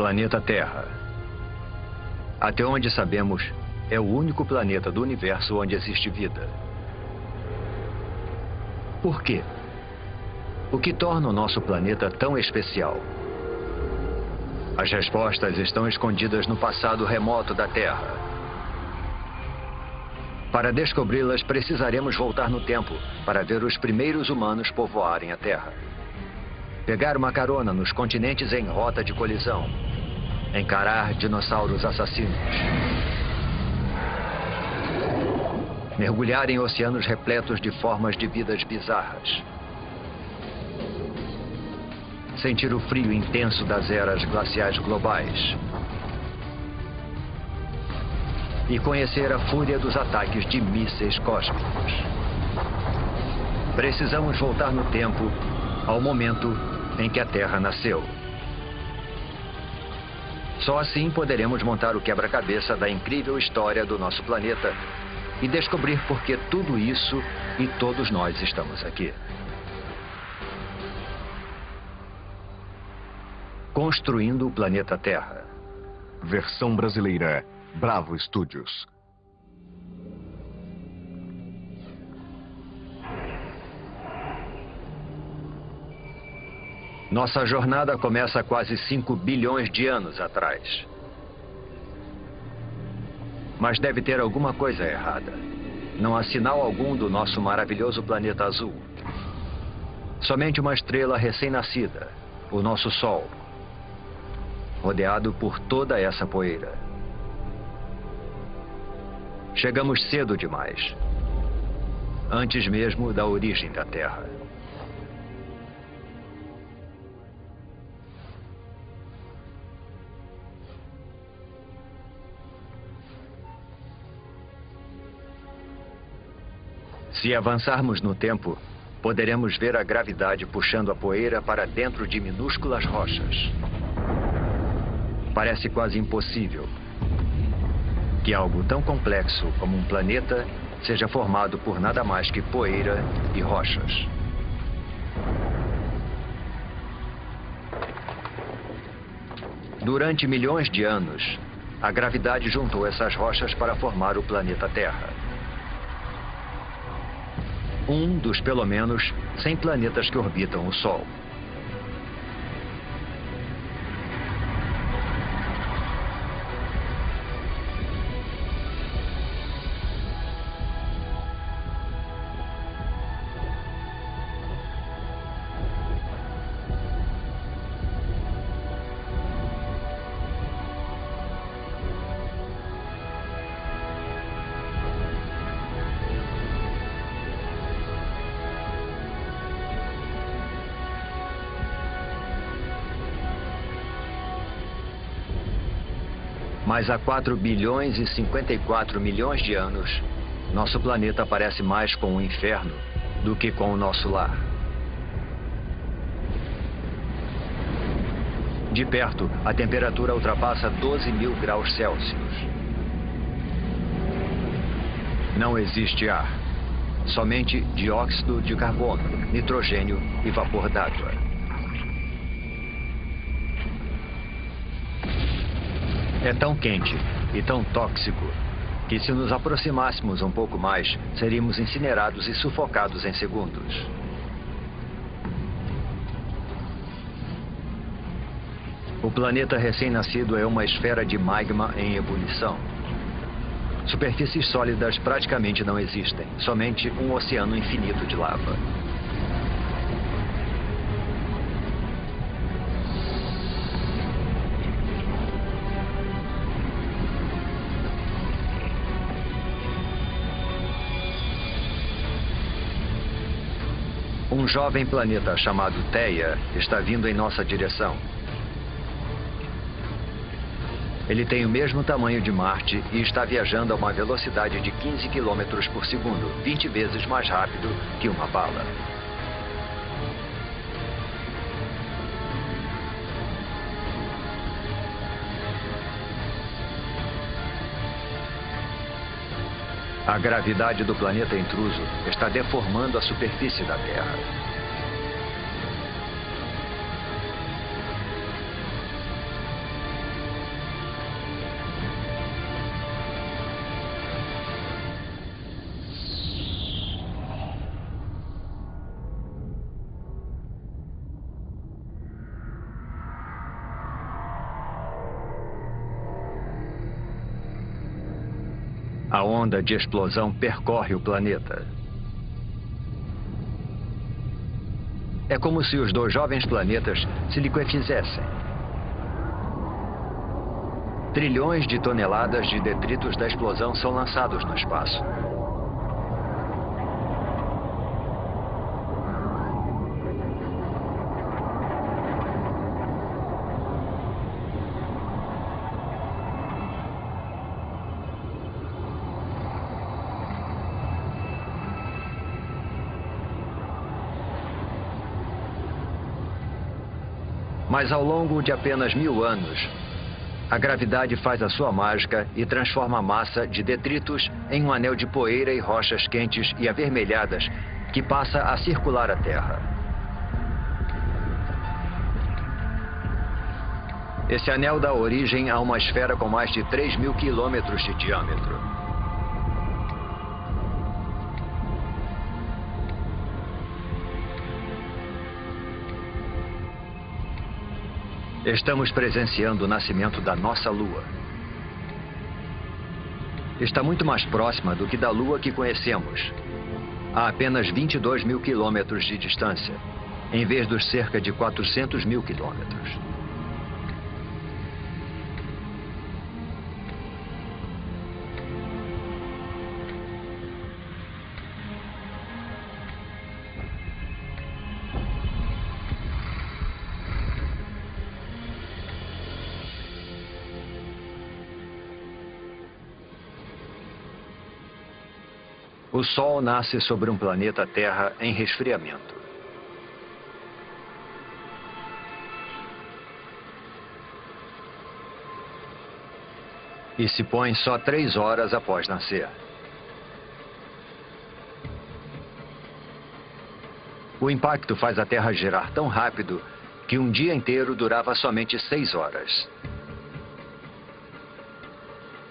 Planeta Terra. Até onde sabemos, é o único planeta do universo onde existe vida. Por quê? O que torna o nosso planeta tão especial? As respostas estão escondidas no passado remoto da Terra. Para descobri-las, precisaremos voltar no tempo para ver os primeiros humanos povoarem a Terra. Pegar uma carona nos continentes em rota de colisão. Encarar dinossauros assassinos. Mergulhar em oceanos repletos de formas de vidas bizarras. Sentir o frio intenso das eras glaciais globais. E conhecer a fúria dos ataques de mísseis cósmicos. Precisamos voltar no tempo ao momento em que a Terra nasceu. Só assim poderemos montar o quebra-cabeça da incrível história do nosso planeta e descobrir por que tudo isso e todos nós estamos aqui. Construindo o planeta Terra. Versão brasileira, Bravo Studios. Nossa jornada começa há quase 5 bilhões de anos atrás. Mas deve ter alguma coisa errada. Não há sinal algum do nosso maravilhoso planeta azul. Somente uma estrela recém-nascida, o nosso Sol, rodeado por toda essa poeira. Chegamos cedo demais, antes mesmo da origem da Terra. Se avançarmos no tempo, poderemos ver a gravidade puxando a poeira para dentro de minúsculas rochas. Parece quase impossível que algo tão complexo como um planeta seja formado por nada mais que poeira e rochas. Durante milhões de anos, a gravidade juntou essas rochas para formar o planeta Terra. Um dos, pelo menos, 100 planetas que orbitam o Sol. Mas há 4 bilhões e 54 milhões de anos, nosso planeta parece mais com o inferno do que com o nosso lar. De perto, a temperatura ultrapassa 12.000 graus Celsius. Não existe ar, somente dióxido de carbono, nitrogênio e vapor d'água. É tão quente e tão tóxico que, se nos aproximássemos um pouco mais, seríamos incinerados e sufocados em segundos. O planeta recém-nascido é uma esfera de magma em ebulição. Superfícies sólidas praticamente não existem, somente um oceano infinito de lava. Um jovem planeta chamado Theia está vindo em nossa direção. Ele tem o mesmo tamanho de Marte e está viajando a uma velocidade de 15 km por segundo, 20 vezes mais rápido que uma bala. A gravidade do planeta intruso está deformando a superfície da Terra. A onda de explosão percorre o planeta. É como se os dois jovens planetas se liquefizessem. Trilhões de toneladas de detritos da explosão são lançados no espaço. Mas ao longo de apenas 1000 anos, a gravidade faz a sua mágica e transforma a massa de detritos em um anel de poeira e rochas quentes e avermelhadas que passa a circular a Terra. Esse anel dá origem a uma esfera com mais de 3.000 quilômetros de diâmetro. Estamos presenciando o nascimento da nossa Lua. Está muito mais próxima do que da Lua que conhecemos, a apenas 22.000 quilômetros de distância, em vez dos cerca de 400.000 quilômetros. O Sol nasce sobre um planeta Terra em resfriamento. E se põe só 3 horas após nascer. O impacto faz a Terra girar tão rápido que um dia inteiro durava somente 6 horas.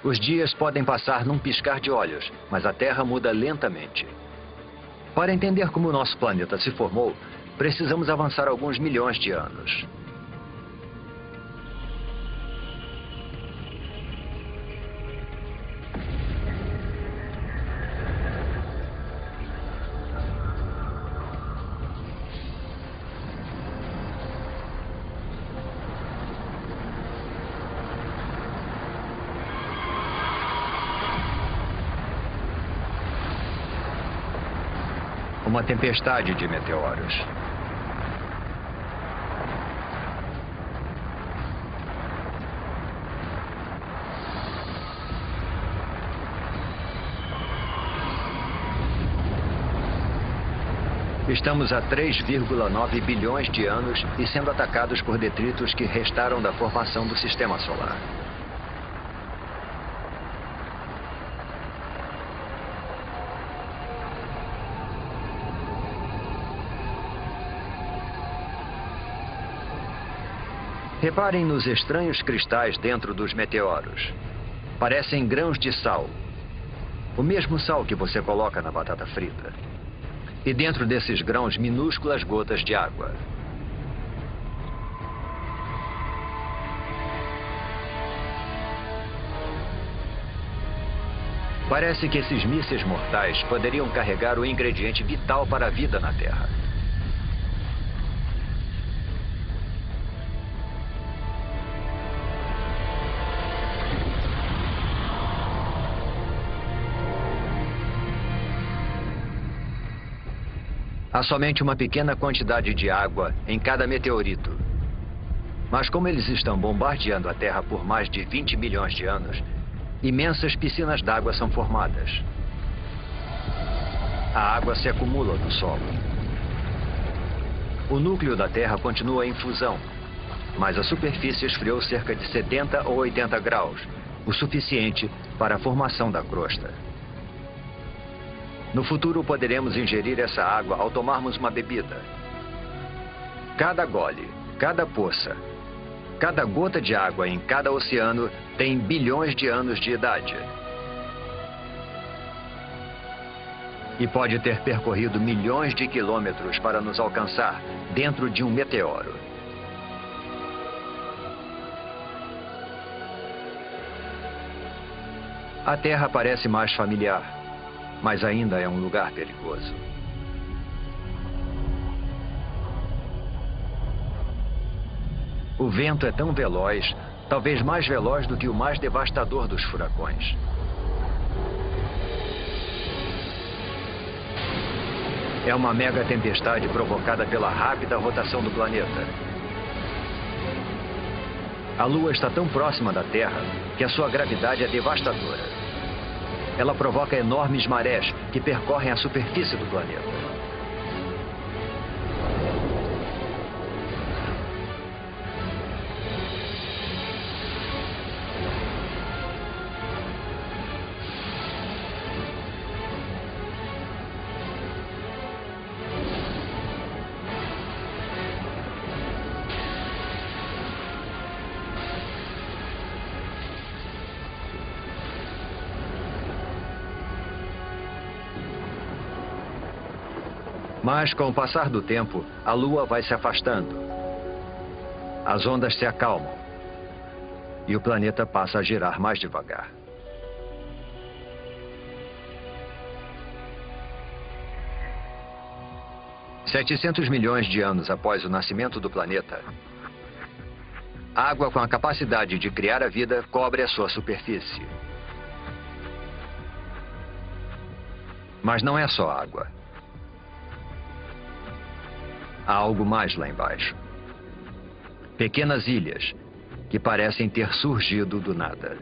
Os dias podem passar num piscar de olhos, mas a Terra muda lentamente. Para entender como o nosso planeta se formou, precisamos avançar alguns milhões de anos. Uma tempestade de meteoros. Estamos a 3,9 bilhões de anos e sendo atacados por detritos que restaram da formação do Sistema Solar. Reparem nos estranhos cristais dentro dos meteoros. Parecem grãos de sal. O mesmo sal que você coloca na batata frita. E dentro desses grãos, minúsculas gotas de água. Parece que esses mísseis mortais poderiam carregar o ingrediente vital para a vida na Terra. Há somente uma pequena quantidade de água em cada meteorito. Mas como eles estão bombardeando a Terra por mais de 20 milhões de anos, imensas piscinas d'água são formadas. A água se acumula no solo. O núcleo da Terra continua em fusão, mas a superfície esfriou cerca de 70 ou 80 graus, o suficiente para a formação da crosta. No futuro, poderemos ingerir essa água ao tomarmos uma bebida. Cada gole, cada poça, cada gota de água em cada oceano tem bilhões de anos de idade. E pode ter percorrido milhões de quilômetros para nos alcançar dentro de um meteoro. A Terra parece mais familiar, mas ainda é um lugar perigoso. O vento é tão veloz, talvez mais veloz do que o mais devastador dos furacões. É uma mega tempestade provocada pela rápida rotação do planeta. A Lua está tão próxima da Terra que a sua gravidade é devastadora. Ela provoca enormes marés que percorrem a superfície do planeta. Mas, com o passar do tempo, a Lua vai se afastando. As ondas se acalmam. E o planeta passa a girar mais devagar. $700 milhões de anos após o nascimento do planeta, água com a capacidade de criar a vida cobre a sua superfície. Mas não é só água. Há algo mais lá embaixo. Pequenas ilhas que parecem ter surgido do nada.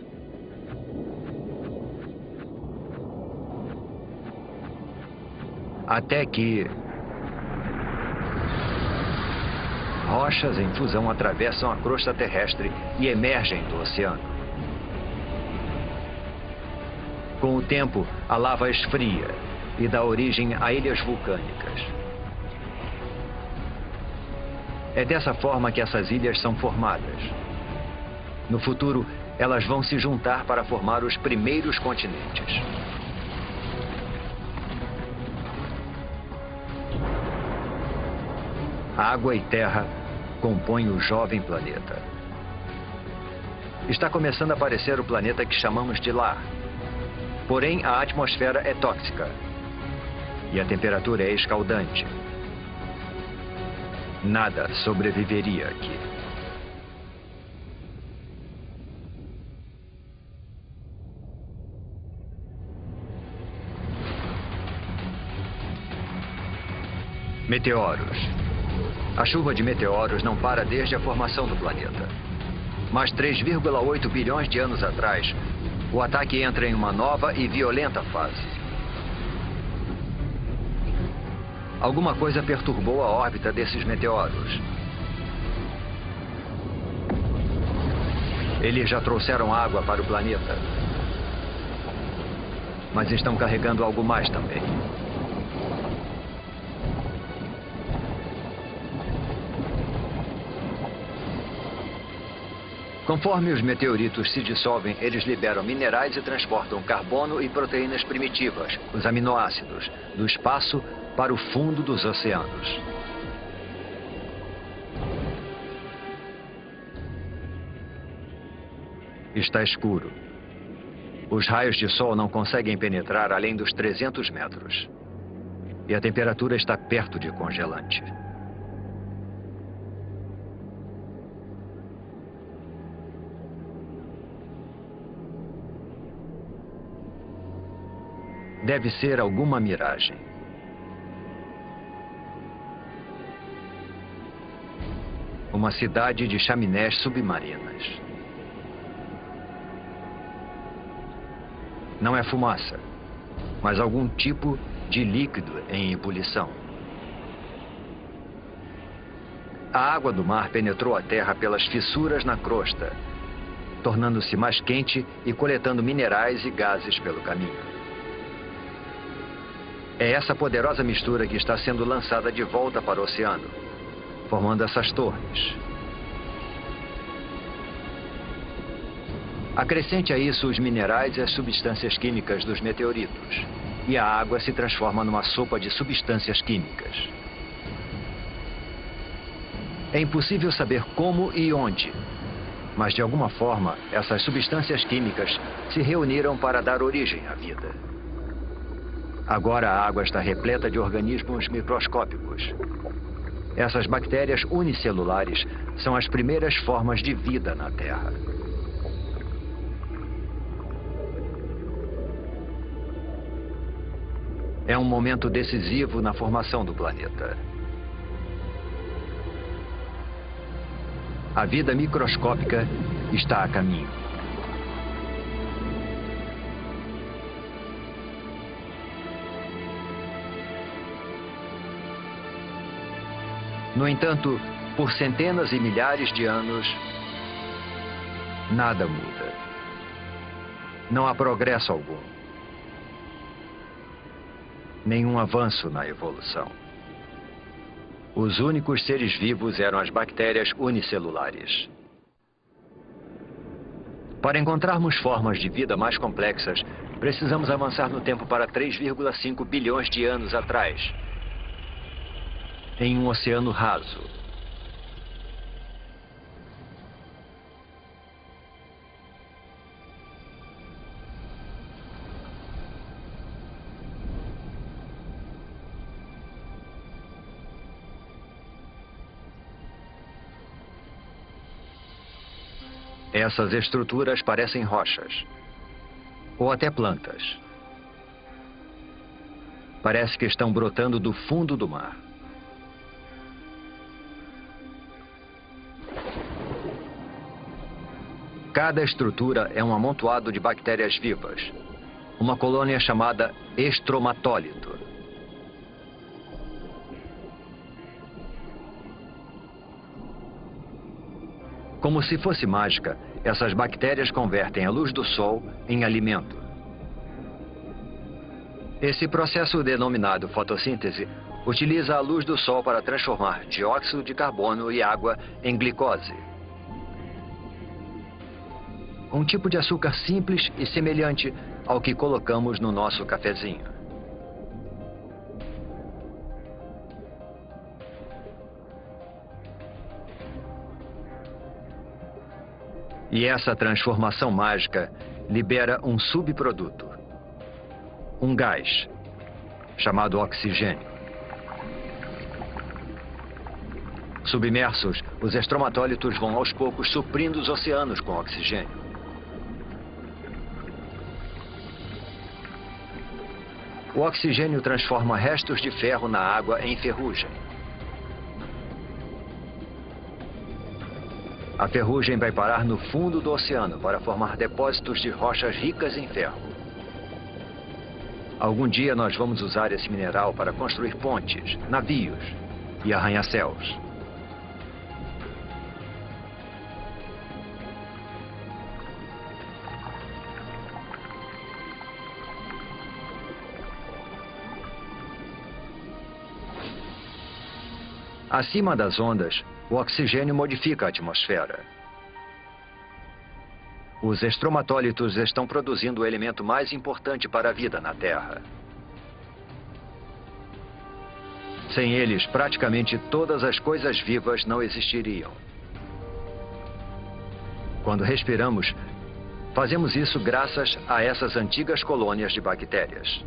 Até que rochas em fusão atravessam a crosta terrestre e emergem do oceano. Com o tempo, a lava esfria e dá origem a ilhas vulcânicas. É dessa forma que essas ilhas são formadas. No futuro, elas vão se juntar para formar os primeiros continentes. Água e terra compõem o jovem planeta. Está começando a aparecer o planeta que chamamos de lar. Porém, a atmosfera é tóxica e a temperatura é escaldante. Nada sobreviveria aqui. Meteoros. A chuva de meteoros não para desde a formação do planeta. Mas 3,8 bilhões de anos atrás, o ataque entra em uma nova e violenta fase. Alguma coisa perturbou a órbita desses meteoros. Eles já trouxeram água para o planeta. Mas estão carregando algo mais também. Conforme os meteoritos se dissolvem, eles liberam minerais e transportam carbono e proteínas primitivas, os aminoácidos, do espaço para o fundo dos oceanos. Está escuro. Os raios de sol não conseguem penetrar além dos 300 metros. E a temperatura está perto de congelante. Deve ser alguma miragem. Uma cidade de chaminés submarinas. Não é fumaça, mas algum tipo de líquido em ebulição. A água do mar penetrou a terra pelas fissuras na crosta, tornando-se mais quente e coletando minerais e gases pelo caminho. É essa poderosa mistura que está sendo lançada de volta para o oceano, formando essas torres. Acrescente a isso os minerais e as substâncias químicas dos meteoritos, e a água se transforma numa sopa de substâncias químicas. É impossível saber como e onde, Mas de alguma forma, essas substâncias químicas se reuniram para dar origem à vida. Agora a água está repleta de organismos microscópicos. Essas bactérias unicelulares são as primeiras formas de vida na Terra. É um momento decisivo na formação do planeta. A vida microscópica está a caminho. No entanto, por centenas e milhares de anos, nada muda. Não há progresso algum. Nenhum avanço na evolução. Os únicos seres vivos eram as bactérias unicelulares. Para encontrarmos formas de vida mais complexas, precisamos avançar no tempo para 3,5 bilhões de anos atrás, em um oceano raso. Essas estruturas parecem rochas, ou até plantas. Parece que estão brotando do fundo do mar. Cada estrutura é um amontoado de bactérias vivas, uma colônia chamada estromatólito. Como se fosse mágica, essas bactérias convertem a luz do sol em alimento. Esse processo denominado fotossíntese utiliza a luz do sol para transformar dióxido de carbono e água em glicose. Um tipo de açúcar simples e semelhante ao que colocamos no nosso cafezinho. E essa transformação mágica libera um subproduto, um gás, chamado oxigênio. Submersos, os estromatólitos vão aos poucos suprindo os oceanos com oxigênio. O oxigênio transforma restos de ferro na água em ferrugem. A ferrugem vai parar no fundo do oceano para formar depósitos de rochas ricas em ferro. Algum dia nós vamos usar esse mineral para construir pontes, navios e arranha-céus. Acima das ondas, o oxigênio modifica a atmosfera. Os estromatólitos estão produzindo o elemento mais importante para a vida na Terra. Sem eles, praticamente todas as coisas vivas não existiriam. Quando respiramos, fazemos isso graças a essas antigas colônias de bactérias.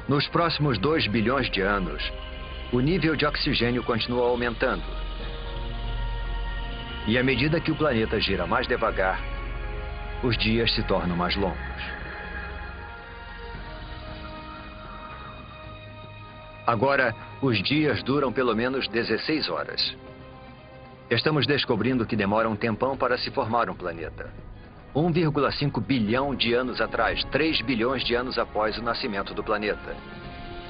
Nos próximos 2 bilhões de anos, o nível de oxigênio continua aumentando. E à medida que o planeta gira mais devagar, os dias se tornam mais longos. Agora, os dias duram pelo menos 16 horas. Estamos descobrindo que demora um tempão para se formar um planeta. 1,5 bilhão de anos atrás, 3 bilhões de anos após o nascimento do planeta.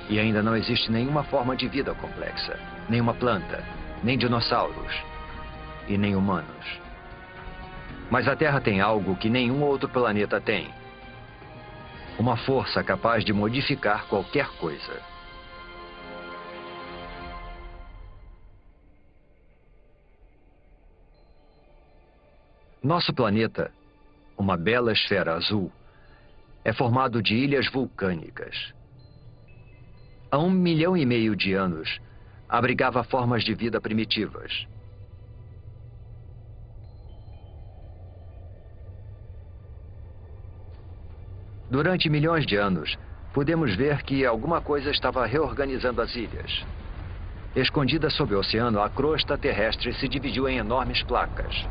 E ainda não existe nenhuma forma de vida complexa. Nenhuma planta, nem dinossauros e nem humanos. Mas a Terra tem algo que nenhum outro planeta tem. Uma força capaz de modificar qualquer coisa. Nosso planeta, uma bela esfera azul, é formado de ilhas vulcânicas. Há 1,5 milhão de anos, abrigava formas de vida primitivas. Durante milhões de anos, podemos ver que alguma coisa estava reorganizando as ilhas. Escondida sob o oceano, a crosta terrestre se dividiu em enormes placas.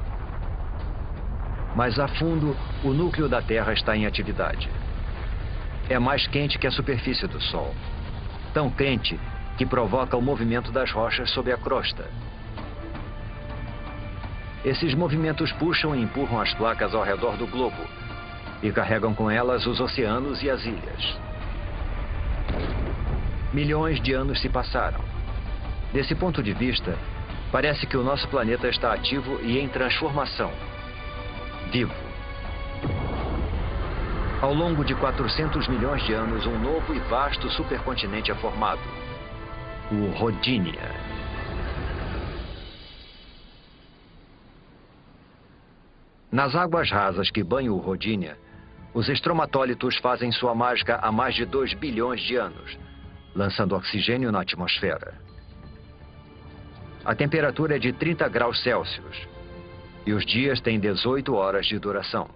Mais a fundo, o núcleo da Terra está em atividade. É mais quente que a superfície do Sol. Tão quente que provoca o movimento das rochas sob a crosta. Esses movimentos puxam e empurram as placas ao redor do globo e carregam com elas os oceanos e as ilhas. Milhões de anos se passaram. Desse ponto de vista, parece que o nosso planeta está ativo e em transformação. Vivo. Ao longo de 400 milhões de anos, um novo e vasto supercontinente é formado. O Rodinia. Nas águas rasas que banham o Rodinia, os estromatólitos fazem sua mágica há mais de 2 bilhões de anos, lançando oxigênio na atmosfera. A temperatura é de 30 graus Celsius e os dias têm 18 horas de duração.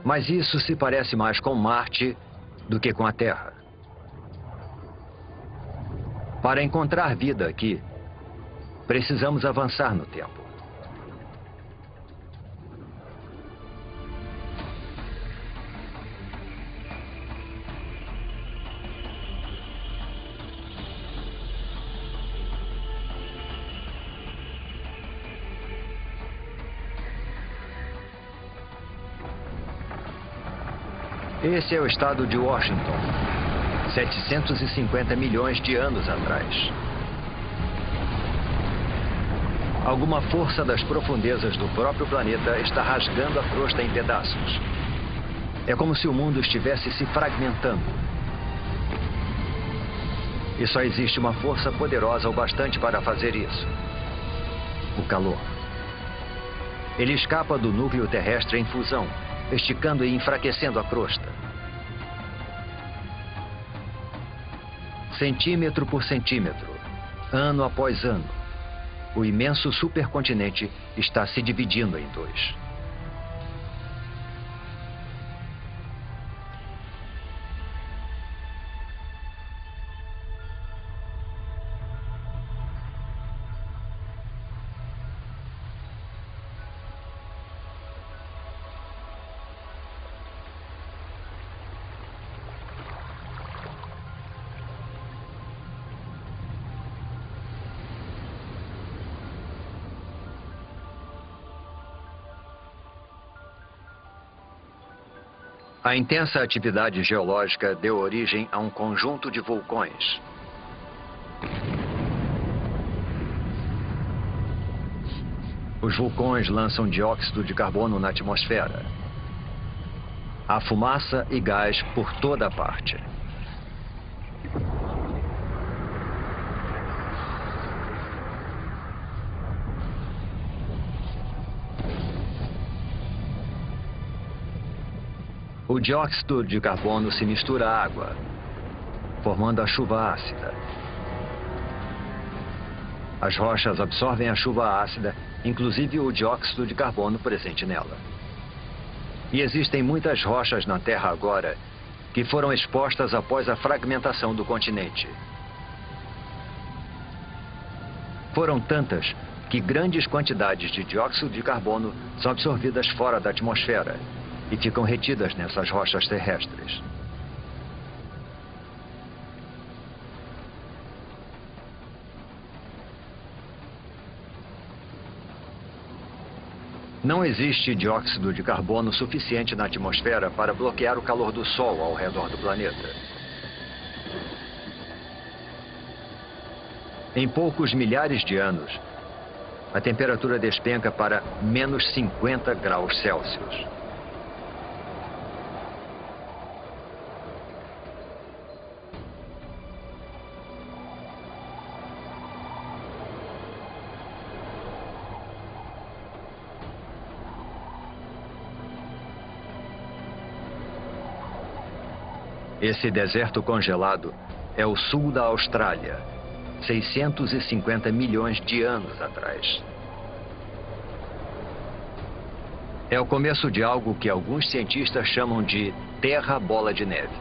Mas isso se parece mais com Marte do que com a Terra. Para encontrar vida aqui, precisamos avançar no tempo. Esse é o estado de Washington, 750 milhões de anos atrás. Alguma força das profundezas do próprio planeta está rasgando a crosta em pedaços. É como se o mundo estivesse se fragmentando. E só existe uma força poderosa o bastante para fazer isso: o calor. Ele escapa do núcleo terrestre em fusão, esticando e enfraquecendo a crosta. Centímetro por centímetro, ano após ano, o imenso supercontinente está se dividindo em dois. A intensa atividade geológica deu origem a um conjunto de vulcões. Os vulcões lançam dióxido de carbono na atmosfera. Há fumaça e gás por toda parte. O dióxido de carbono se mistura à água, formando a chuva ácida. As rochas absorvem a chuva ácida, inclusive o dióxido de carbono presente nela. E existem muitas rochas na Terra agora que foram expostas após a fragmentação do continente. Foram tantas que grandes quantidades de dióxido de carbono são absorvidas fora da atmosfera e ficam retidas nessas rochas terrestres. Não existe dióxido de carbono suficiente na atmosfera para bloquear o calor do Sol ao redor do planeta. Em poucos milhares de anos, a temperatura despenca para menos 50 graus Celsius. Esse deserto congelado é o sul da Austrália, 650 milhões de anos atrás. É o começo de algo que alguns cientistas chamam de Terra Bola de Neve.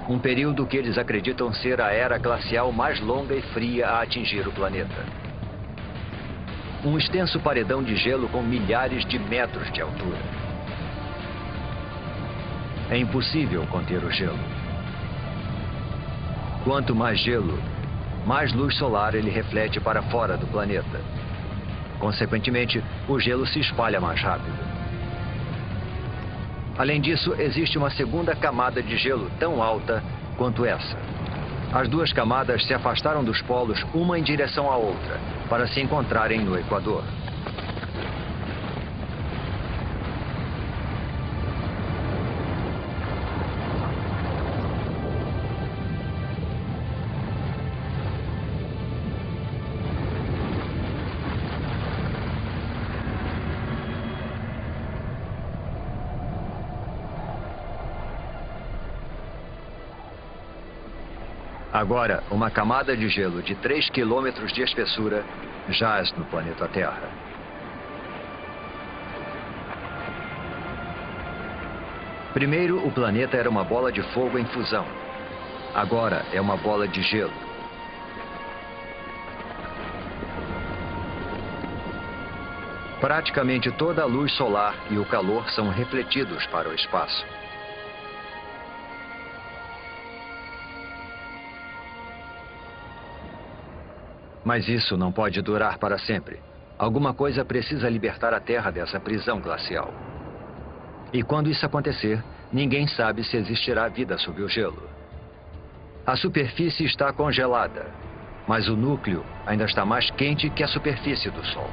Um período que eles acreditam ser a era glacial mais longa e fria a atingir o planeta. Um extenso paredão de gelo com milhares de metros de altura. É impossível conter o gelo. Quanto mais gelo, mais luz solar ele reflete para fora do planeta. Consequentemente, o gelo se espalha mais rápido. Além disso, existe uma segunda camada de gelo tão alta quanto essa. As duas camadas se afastaram dos polos uma em direção à outra, para se encontrarem no Equador. Agora, uma camada de gelo de 3 quilômetros de espessura jaz no planeta Terra. Primeiro, o planeta era uma bola de fogo em fusão. Agora é uma bola de gelo. Praticamente toda a luz solar e o calor são refletidos para o espaço. Mas isso não pode durar para sempre. Alguma coisa precisa libertar a Terra dessa prisão glacial. E quando isso acontecer, ninguém sabe se existirá vida sob o gelo. A superfície está congelada, mas o núcleo ainda está mais quente que a superfície do Sol.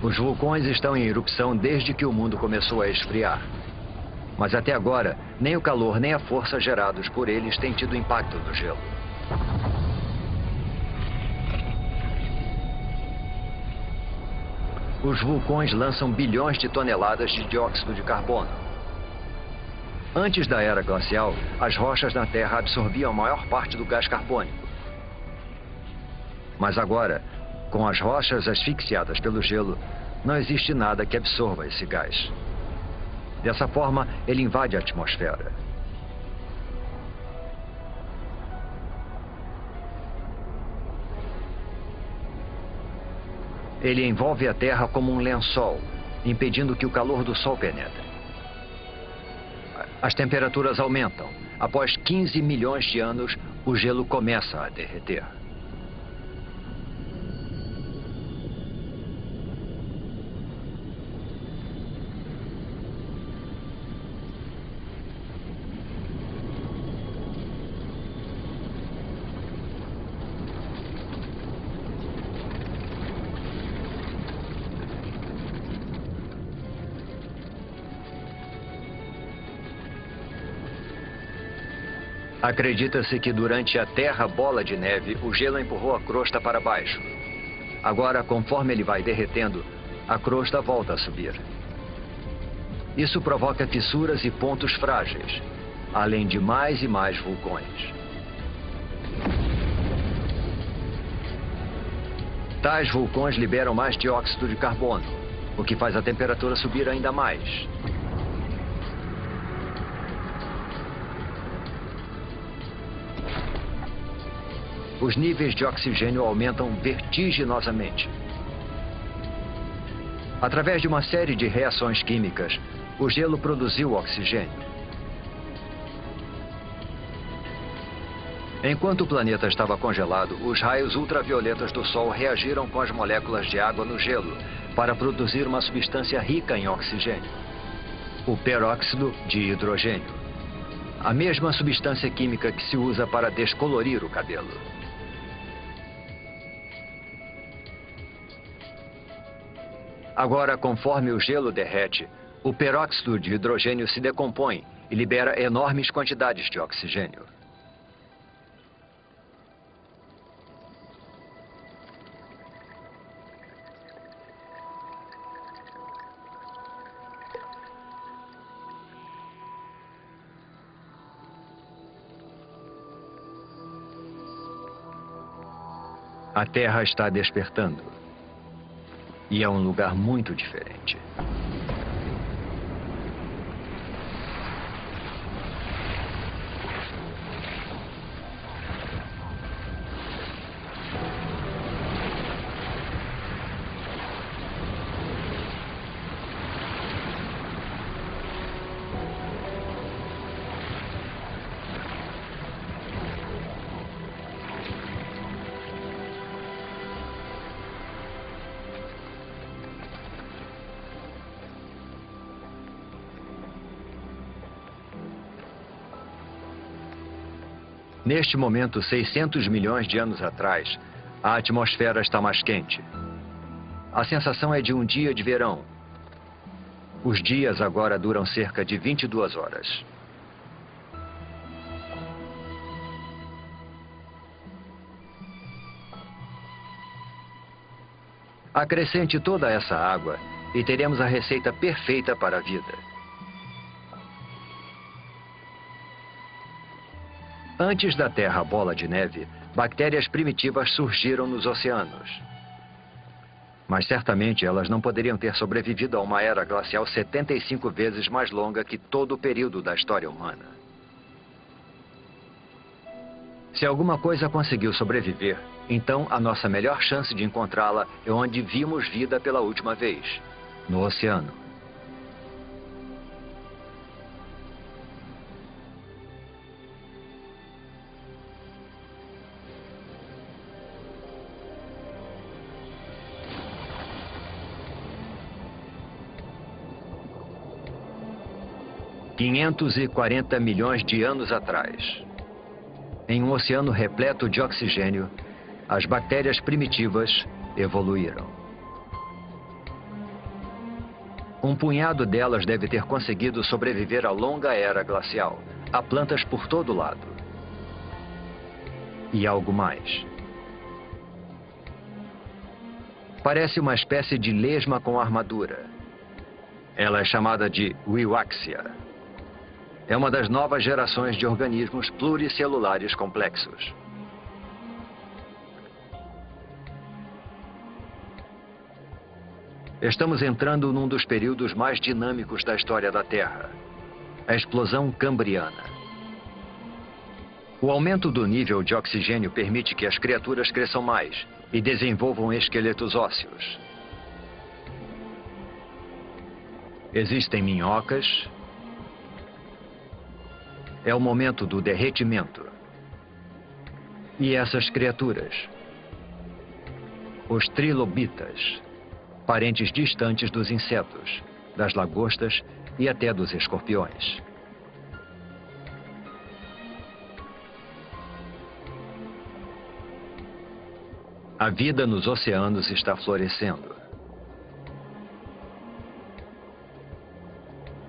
Os vulcões estão em erupção desde que o mundo começou a esfriar. Mas até agora, nem o calor nem a força gerados por eles têm tido impacto no gelo. Os vulcões lançam bilhões de toneladas de dióxido de carbono. Antes da era glacial, as rochas na Terra absorviam a maior parte do gás carbônico. Mas agora, com as rochas asfixiadas pelo gelo, não existe nada que absorva esse gás. Dessa forma, ele invade a atmosfera. Ele envolve a Terra como um lençol, impedindo que o calor do Sol penetre. As temperaturas aumentam. Após 15 milhões de anos, o gelo começa a derreter. Acredita-se que durante a Terra Bola de Neve, o gelo empurrou a crosta para baixo. Agora, conforme ele vai derretendo, a crosta volta a subir. Isso provoca fissuras e pontos frágeis, além de mais e mais vulcões. Tais vulcões liberam mais dióxido de carbono, o que faz a temperatura subir ainda mais. Os níveis de oxigênio aumentam vertiginosamente. Através de uma série de reações químicas, o gelo produziu oxigênio. Enquanto o planeta estava congelado, os raios ultravioletas do Sol reagiram com as moléculas de água no gelo para produzir uma substância rica em oxigênio, o peróxido de hidrogênio. A mesma substância química que se usa para descolorir o cabelo. Agora, conforme o gelo derrete, o peróxido de hidrogênio se decompõe e libera enormes quantidades de oxigênio. A Terra está despertando. E é um lugar muito diferente. Neste momento, 600 milhões de anos atrás, a atmosfera está mais quente. A sensação é de um dia de verão. Os dias agora duram cerca de 22 horas. Acrescente toda essa água e teremos a receita perfeita para a vida. Antes da Terra bola de neve, bactérias primitivas surgiram nos oceanos. Mas certamente elas não poderiam ter sobrevivido a uma era glacial 75 vezes mais longa que todo o período da história humana. Se alguma coisa conseguiu sobreviver, então a nossa melhor chance de encontrá-la é onde vimos vida pela última vez, no oceano. $540 milhões de anos atrás. Em um oceano repleto de oxigênio, as bactérias primitivas evoluíram. Um punhado delas deve ter conseguido sobreviver à longa era glacial. Há plantas por todo lado. E algo mais. Parece uma espécie de lesma com armadura. Ela é chamada de Wiwaxia. É uma das novas gerações de organismos pluricelulares complexos. Estamos entrando num dos períodos mais dinâmicos da história da Terra, a explosão cambriana. O aumento do nível de oxigênio permite que as criaturas cresçam mais e desenvolvam esqueletos ósseos. Existem minhocas. É o momento do derretimento. E essas criaturas? Os trilobitas, parentes distantes dos insetos, das lagostas e até dos escorpiões. A vida nos oceanos está florescendo.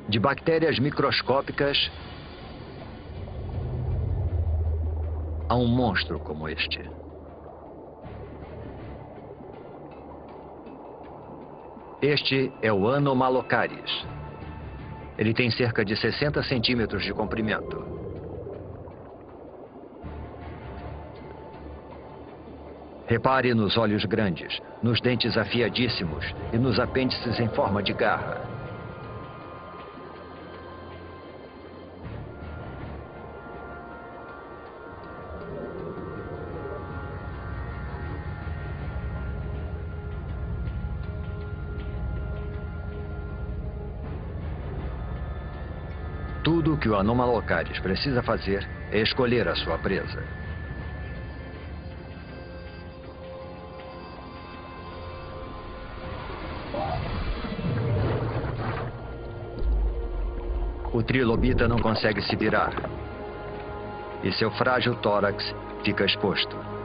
De bactérias microscópicas a um monstro como este. Este é o Anomalocaris. Ele tem cerca de 60 centímetros de comprimento. Repare nos olhos grandes, nos dentes afiadíssimos e nos apêndices em forma de garra. Tudo o que o Anomalocaris precisa fazer é escolher a sua presa. O trilobita não consegue se virar. E seu frágil tórax fica exposto.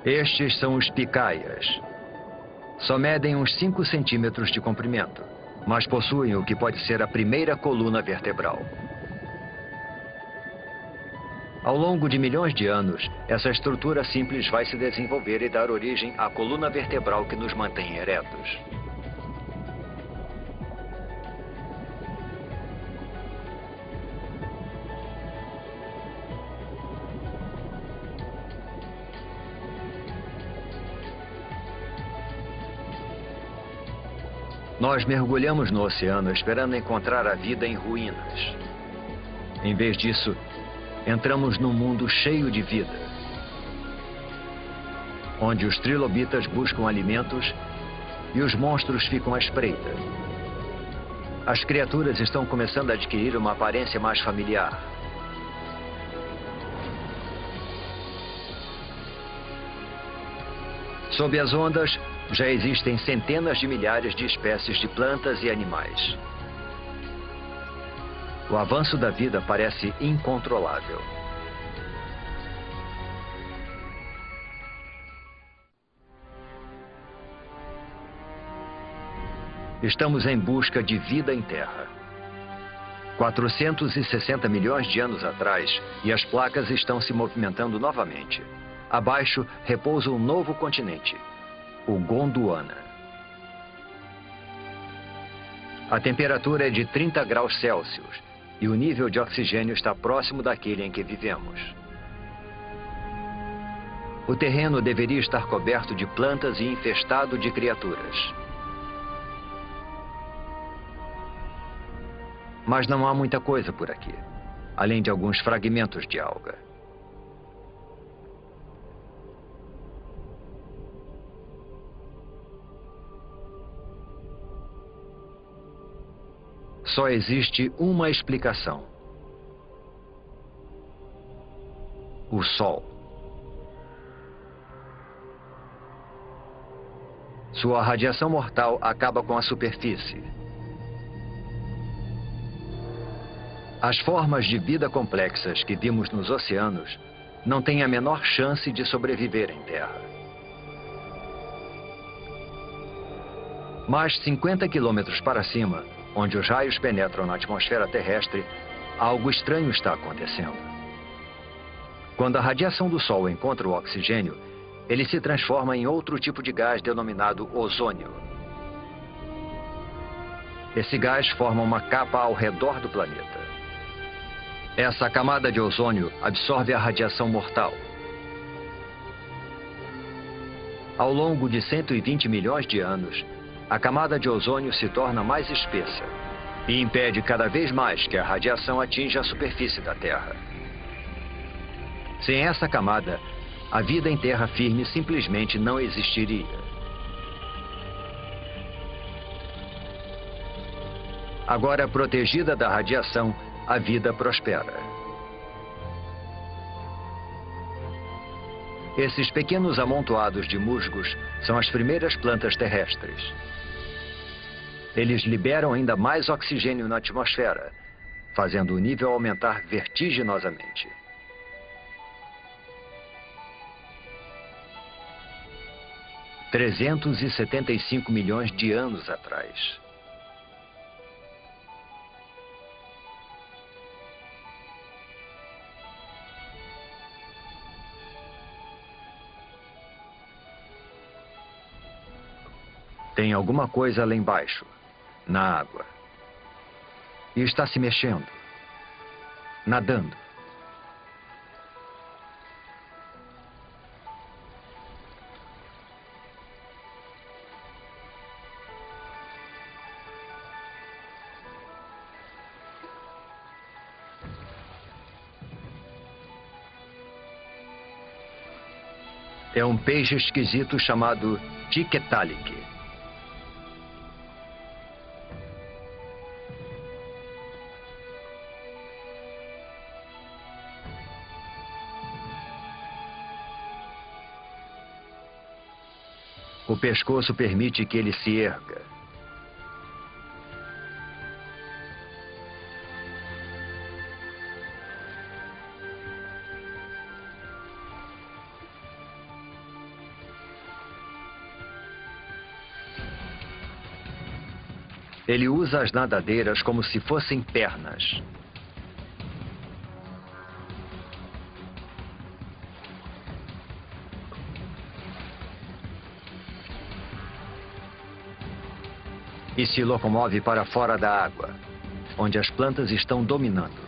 Estes são os picaias. Só medem uns 5 centímetros de comprimento, mas possuem o que pode ser a primeira coluna vertebral. Ao longo de milhões de anos, essa estrutura simples vai se desenvolver e dar origem à coluna vertebral que nos mantém eretos. Nós mergulhamos no oceano esperando encontrar a vida em ruínas. Em vez disso, entramos num mundo cheio de vida, onde os trilobitas buscam alimentos e os monstros ficam à espreita. As criaturas estão começando a adquirir uma aparência mais familiar. Sob as ondas, já existem centenas de milhares de espécies de plantas e animais. O avanço da vida parece incontrolável. Estamos em busca de vida em Terra. 460 milhões de anos atrás, e as placas estão se movimentando novamente. Abaixo repousa um novo continente, o Gondwana. A temperatura é de 30 graus Celsius e o nível de oxigênio está próximo daquele em que vivemos. O terreno deveria estar coberto de plantas e infestado de criaturas. Mas não há muita coisa por aqui, além de alguns fragmentos de alga. Só existe uma explicação: o Sol. Sua radiação mortal acaba com a superfície. As formas de vida complexas que vimos nos oceanos não têm a menor chance de sobreviver em Terra. Mas 50 quilômetros para cima, onde os raios penetram na atmosfera terrestre, algo estranho está acontecendo. Quando a radiação do Sol encontra o oxigênio, ele se transforma em outro tipo de gás denominado ozônio. Esse gás forma uma capa ao redor do planeta. Essa camada de ozônio absorve a radiação mortal. Ao longo de 120 milhões de anos, a camada de ozônio se torna mais espessa e impede cada vez mais que a radiação atinja a superfície da Terra. Sem essa camada, a vida em terra firme simplesmente não existiria. Agora protegida da radiação, a vida prospera. Esses pequenos amontoados de musgos são as primeiras plantas terrestres. Eles liberam ainda mais oxigênio na atmosfera, fazendo o nível aumentar vertiginosamente. – 375 milhões de anos atrás. Tem alguma coisa lá embaixo, na água. E está se mexendo, nadando. É um peixe esquisito chamado Tiktaalik. O pescoço permite que ele se erga. Ele usa as nadadeiras como se fossem pernas. e se locomove para fora da água, onde as plantas estão dominando.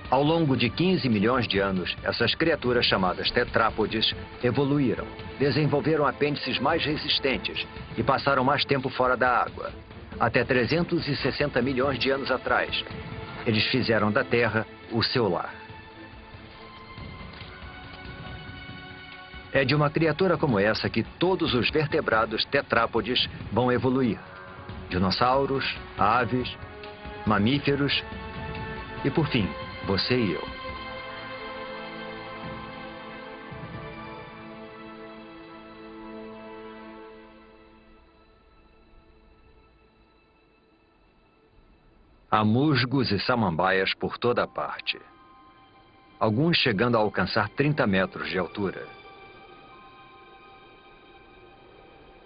Ao longo de 15 milhões de anos, essas criaturas chamadas tetrápodes evoluíram, desenvolveram apêndices mais resistentes e passaram mais tempo fora da água. Até 360 milhões de anos atrás, eles fizeram da Terra o seu lar. É de uma criatura como essa que todos os vertebrados tetrápodes vão evoluir. Dinossauros, aves, mamíferos e, por fim, você e eu. Há musgos e samambaias por toda parte. Alguns chegando a alcançar 30 metros de altura.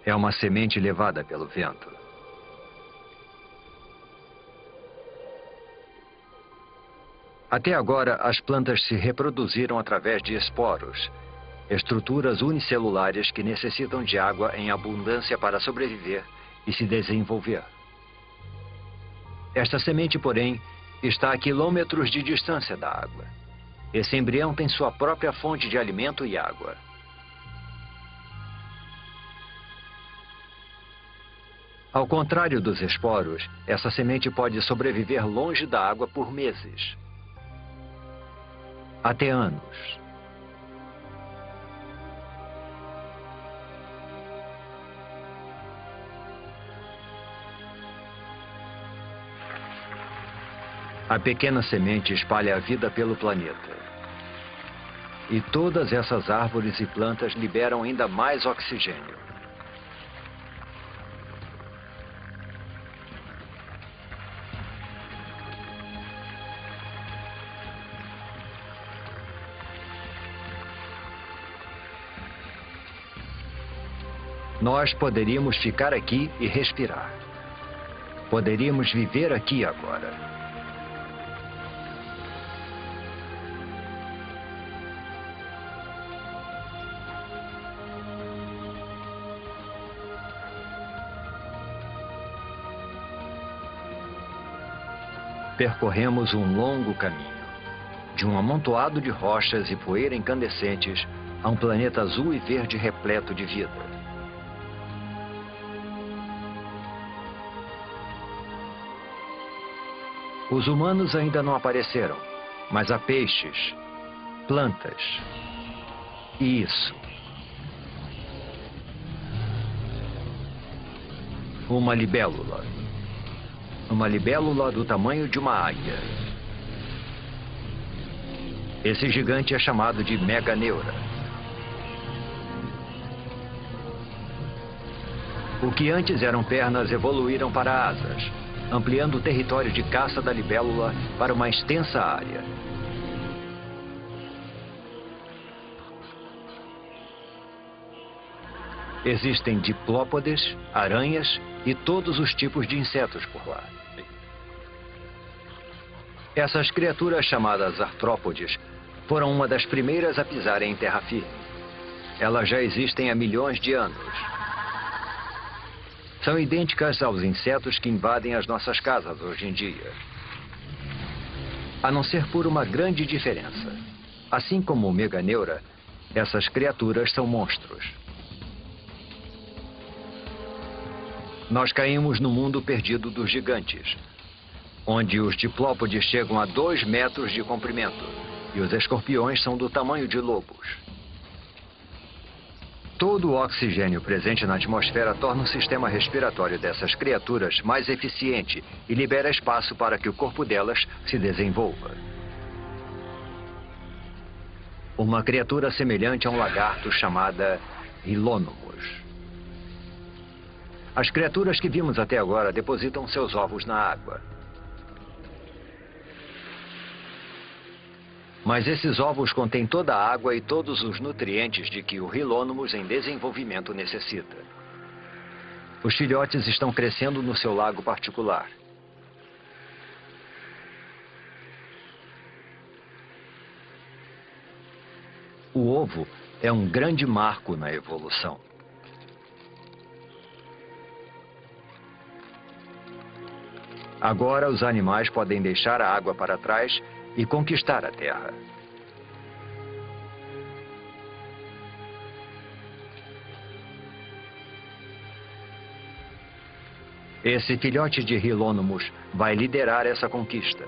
É uma semente levada pelo vento. Até agora, as plantas se reproduziram através de esporos, estruturas unicelulares que necessitam de água em abundância para sobreviver e se desenvolver. Esta semente, porém, está a quilômetros de distância da água. Esse embrião tem sua própria fonte de alimento e água. Ao contrário dos esporos, essa semente pode sobreviver longe da água por meses. Até anos. A pequena semente espalha a vida pelo planeta. E todas essas árvores e plantas liberam ainda mais oxigênio. Nós poderíamos ficar aqui e respirar. Poderíamos viver aqui agora. Percorremos um longo caminho, de um amontoado de rochas e poeira incandescentes a um planeta azul e verde repleto de vida. Os humanos ainda não apareceram, mas há peixes, plantas e isso. Uma libélula. Uma libélula do tamanho de uma águia. Esse gigante é chamado de meganeura. O que antes eram pernas evoluíram para asas, ampliando o território de caça da libélula para uma extensa área. Existem diplópodes, aranhas e todos os tipos de insetos por lá. Essas criaturas chamadas artrópodes foram uma das primeiras a pisarem em terra firme. Elas já existem há milhões de anos. São idênticas aos insetos que invadem as nossas casas hoje em dia. A não ser por uma grande diferença. Assim como o meganeura, essas criaturas são monstros. Nós caímos no mundo perdido dos gigantes, onde os diplópodes chegam a 2 metros de comprimento e os escorpiões são do tamanho de lobos. Todo o oxigênio presente na atmosfera torna o sistema respiratório dessas criaturas mais eficiente e libera espaço para que o corpo delas se desenvolva. Uma criatura semelhante a um lagarto chamada Rilônomos. As criaturas que vimos até agora depositam seus ovos na água. Mas esses ovos contêm toda a água e todos os nutrientes de que o Rilônomos em desenvolvimento necessita. Os filhotes estão crescendo no seu lago particular. O ovo é um grande marco na evolução. Agora os animais podem deixar a água para trás e conquistar a terra. Esse filhote de Hillonymous vai liderar essa conquista.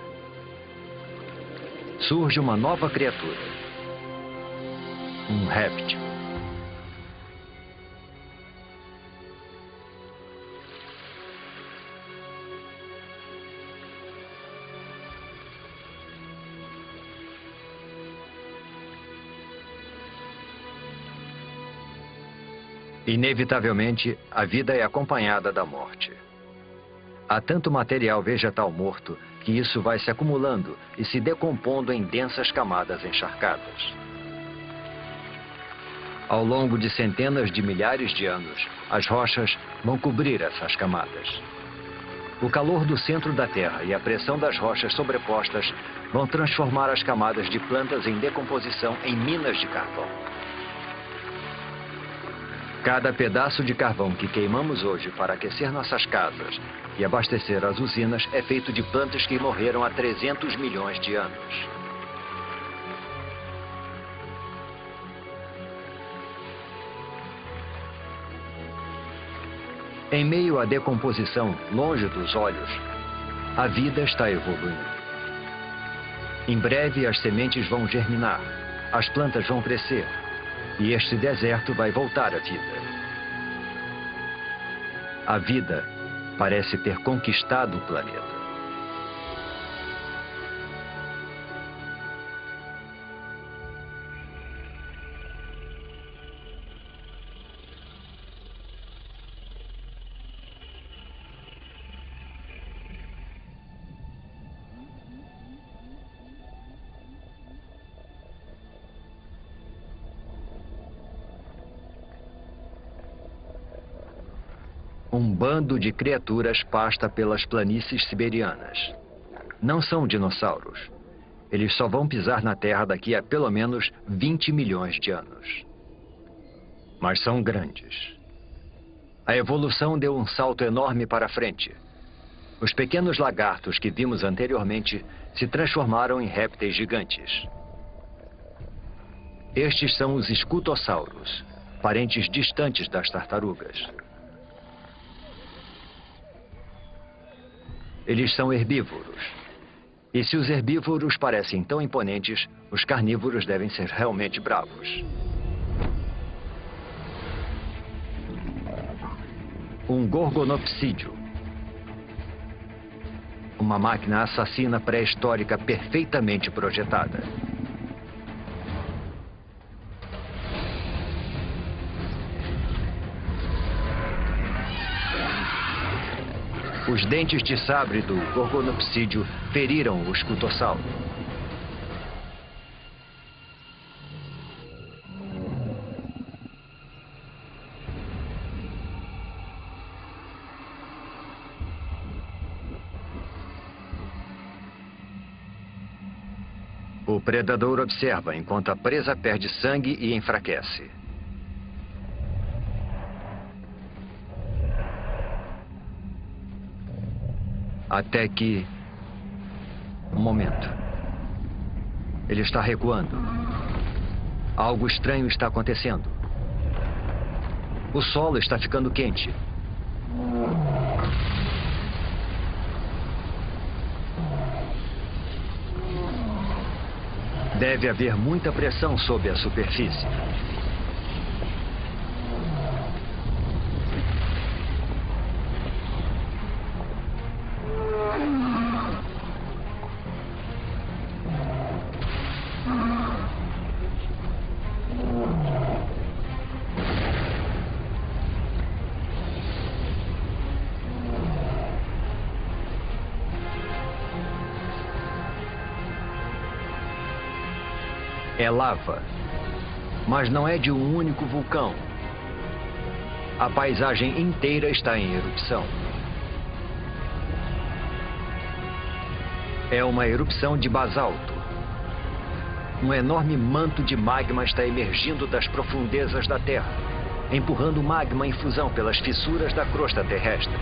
Surge uma nova criatura. Um réptil. Inevitavelmente, a vida é acompanhada da morte. Há tanto material vegetal morto que isso vai se acumulando e se decompondo em densas camadas encharcadas. Ao longo de centenas de milhares de anos, as rochas vão cobrir essas camadas. O calor do centro da Terra e a pressão das rochas sobrepostas vão transformar as camadas de plantas em decomposição em minas de carvão. Cada pedaço de carvão que queimamos hoje para aquecer nossas casas e abastecer as usinas é feito de plantas que morreram há 300 milhões de anos. Em meio à decomposição, longe dos olhos, a vida está evoluindo. Em breve, as sementes vão germinar, as plantas vão crescer, e este deserto vai voltar à vida. A vida parece ter conquistado o planeta. Um bando de criaturas pasta pelas planícies siberianas. Não são dinossauros. Eles só vão pisar na Terra daqui a pelo menos 20 milhões de anos. Mas são grandes. A evolução deu um salto enorme para frente. Os pequenos lagartos que vimos anteriormente se transformaram em répteis gigantes. Estes são os escutossauros, parentes distantes das tartarugas. Eles são herbívoros. E se os herbívoros parecem tão imponentes, os carnívoros devem ser realmente bravos. Um gorgonopsídeo. Uma máquina assassina pré-histórica perfeitamente projetada. Os dentes de sabre do gorgonopsídeo feriram o escutossauro. O predador observa enquanto a presa perde sangue e enfraquece. Até que... um momento. Ele está recuando. Algo estranho está acontecendo. O solo está ficando quente. Deve haver muita pressão sob a superfície. É lava, mas não é de um único vulcão. A paisagem inteira está em erupção. É uma erupção de basalto. Um enorme manto de magma está emergindo das profundezas da Terra, empurrando magma em fusão pelas fissuras da crosta terrestre.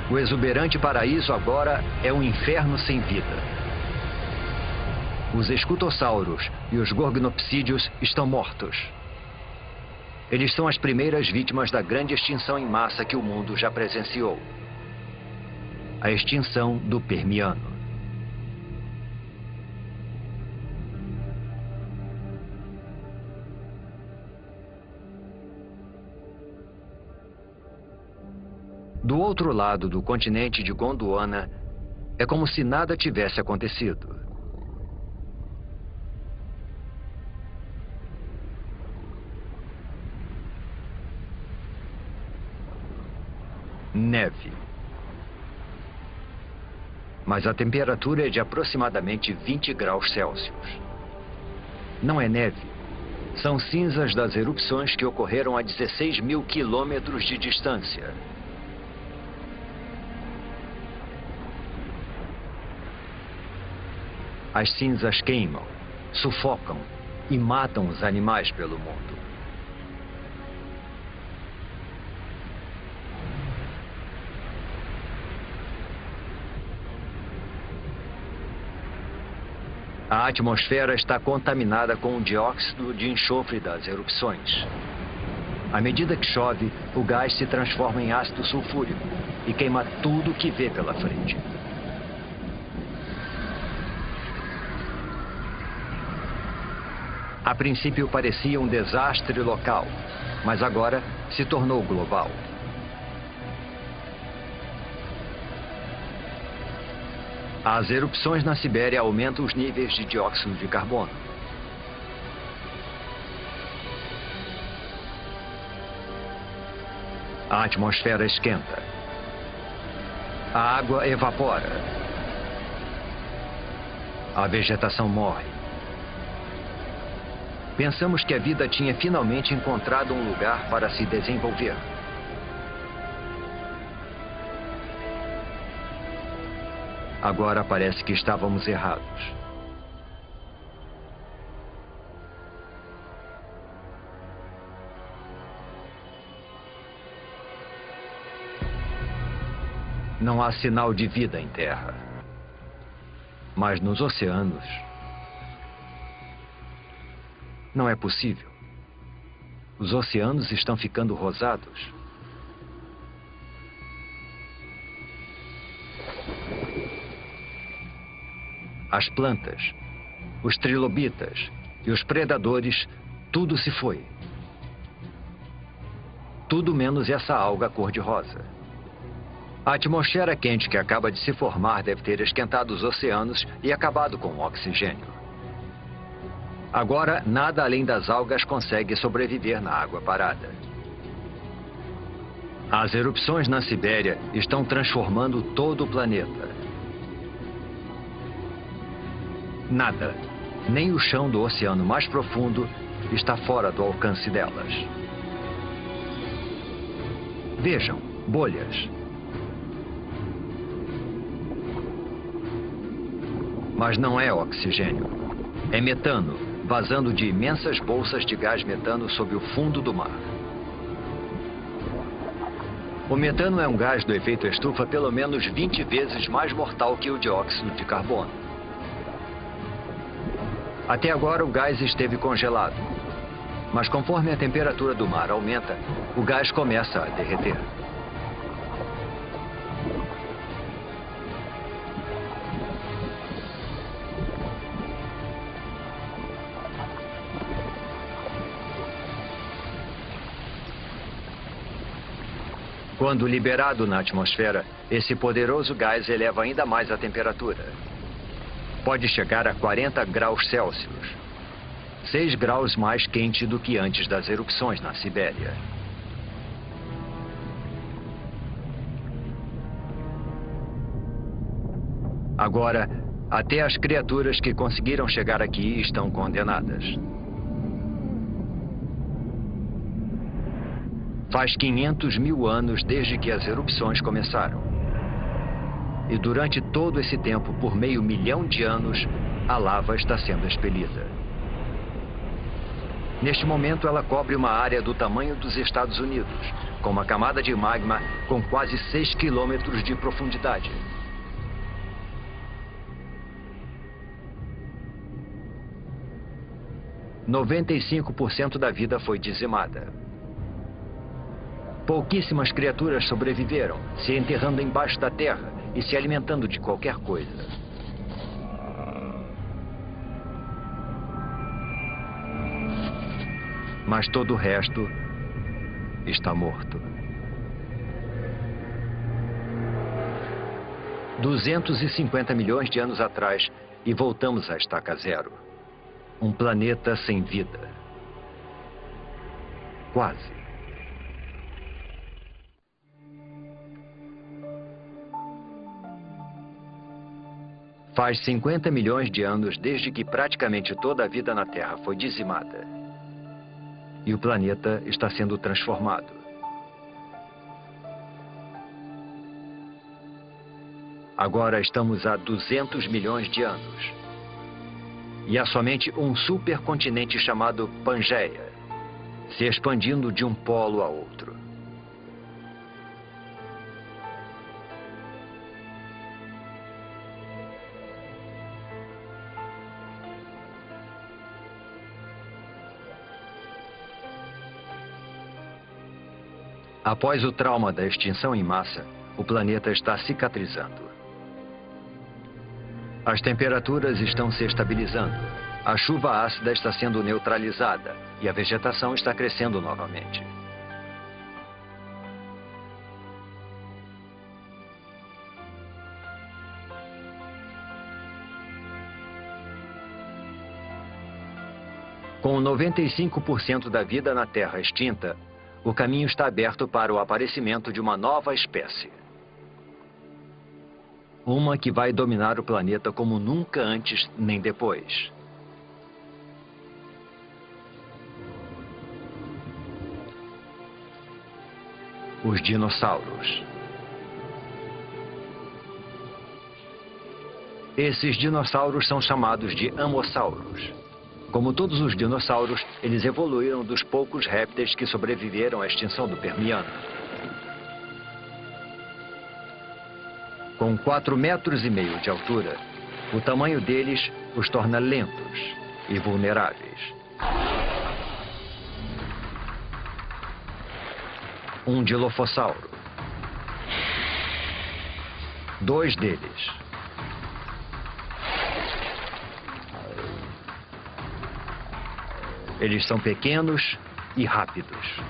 O exuberante paraíso agora é um inferno sem vida. Os escutossauros e os gorgnopsídeos estão mortos. Eles são as primeiras vítimas da grande extinção em massa que o mundo já presenciou. A extinção do Permiano. Do outro lado do continente de Gondwana, é como se nada tivesse acontecido. Neve. Mas a temperatura é de aproximadamente 20 graus Celsius. Não é neve. São cinzas das erupções que ocorreram a 16 mil quilômetros de distância. As cinzas queimam, sufocam e matam os animais pelo mundo. A atmosfera está contaminada com o dióxido de enxofre das erupções. À medida que chove, o gás se transforma em ácido sulfúrico e queima tudo que vê pela frente. A princípio parecia um desastre local, mas agora se tornou global. As erupções na Sibéria aumentam os níveis de dióxido de carbono. A atmosfera esquenta. A água evapora. A vegetação morre. Pensamos que a vida tinha finalmente encontrado um lugar para se desenvolver. Agora parece que estávamos errados. Não há sinal de vida em terra. Mas nos oceanos, não é possível. Os oceanos estão ficando rosados. As plantas, os trilobitas e os predadores, tudo se foi. Tudo menos essa alga cor-de-rosa. A atmosfera quente que acaba de se formar deve ter esquentado os oceanos e acabado com o oxigênio. Agora, nada além das algas consegue sobreviver na água parada. As erupções na Sibéria estão transformando todo o planeta. Nada, nem o chão do oceano mais profundo, está fora do alcance delas. Vejam, bolhas. Mas não é oxigênio. É metano, vazando de imensas bolsas de gás metano sob o fundo do mar. O metano é um gás do efeito estufa pelo menos 20 vezes mais mortal que o dióxido de carbono. Até agora o gás esteve congelado, mas conforme a temperatura do mar aumenta, o gás começa a derreter. Quando liberado na atmosfera, esse poderoso gás eleva ainda mais a temperatura. Pode chegar a 40 graus Celsius, 6 graus mais quente do que antes das erupções na Sibéria. Agora, até as criaturas que conseguiram chegar aqui estão condenadas. Faz 500 mil anos desde que as erupções começaram. E durante todo esse tempo, por meio milhão de anos, a lava está sendo expelida. Neste momento, ela cobre uma área do tamanho dos Estados Unidos, com uma camada de magma com quase 6 quilômetros de profundidade. « 95% da vida foi dizimada. Pouquíssimas criaturas sobreviveram, se enterrando embaixo da terra e se alimentando de qualquer coisa. Mas todo o resto está morto. 250 milhões de anos atrás e voltamos à estaca zero. Um planeta sem vida. Quase. Faz 50 milhões de anos desde que praticamente toda a vida na Terra foi dizimada. E o planeta está sendo transformado. Agora estamos há 200 milhões de anos. E há somente um supercontinente chamado Pangeia, se expandindo de um polo a outro. Após o trauma da extinção em massa, o planeta está cicatrizando. As temperaturas estão se estabilizando, a chuva ácida está sendo neutralizada e a vegetação está crescendo novamente. Com 95% da vida na Terra extinta, o caminho está aberto para o aparecimento de uma nova espécie. Uma que vai dominar o planeta como nunca antes nem depois. Os dinossauros. Esses dinossauros são chamados de amossauros. Como todos os dinossauros, eles evoluíram dos poucos répteis que sobreviveram à extinção do Permiano. Com 4,5 metros de altura, o tamanho deles os torna lentos e vulneráveis. Um dilofossauro. 2 deles. Eles são pequenos e rápidos.